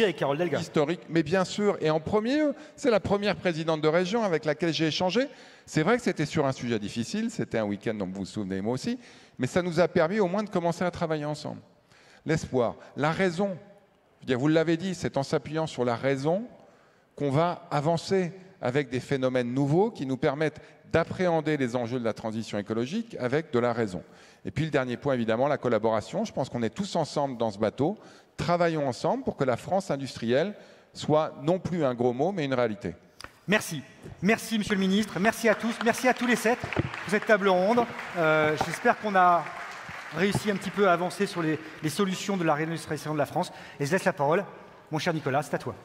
historique, mais bien sûr, et en premier lieu, c'est la première présidente de région avec laquelle j'ai échangé. C'est vrai que c'était sur un sujet difficile, c'était un week-end dont vous vous souvenez, moi aussi, mais ça nous a permis au moins de commencer à travailler ensemble. L'espoir, la raison, je veux dire, vous l'avez dit, c'est en s'appuyant sur la raison qu'on va avancer avec des phénomènes nouveaux qui nous permettent d'appréhender les enjeux de la transition écologique avec de la raison. Et puis le dernier point, évidemment, la collaboration. Je pense qu'on est tous ensemble dans ce bateau. Travaillons ensemble pour que la France industrielle soit non plus un gros mot, mais une réalité. Merci. Merci, Monsieur le Ministre. Merci à tous. Merci à tous les 7 pour cette table ronde. J'espère qu'on a réussi un petit peu à avancer sur les solutions de la réindustrialisation de la France. Et je laisse la parole. Mon cher Nicolas, c'est à toi.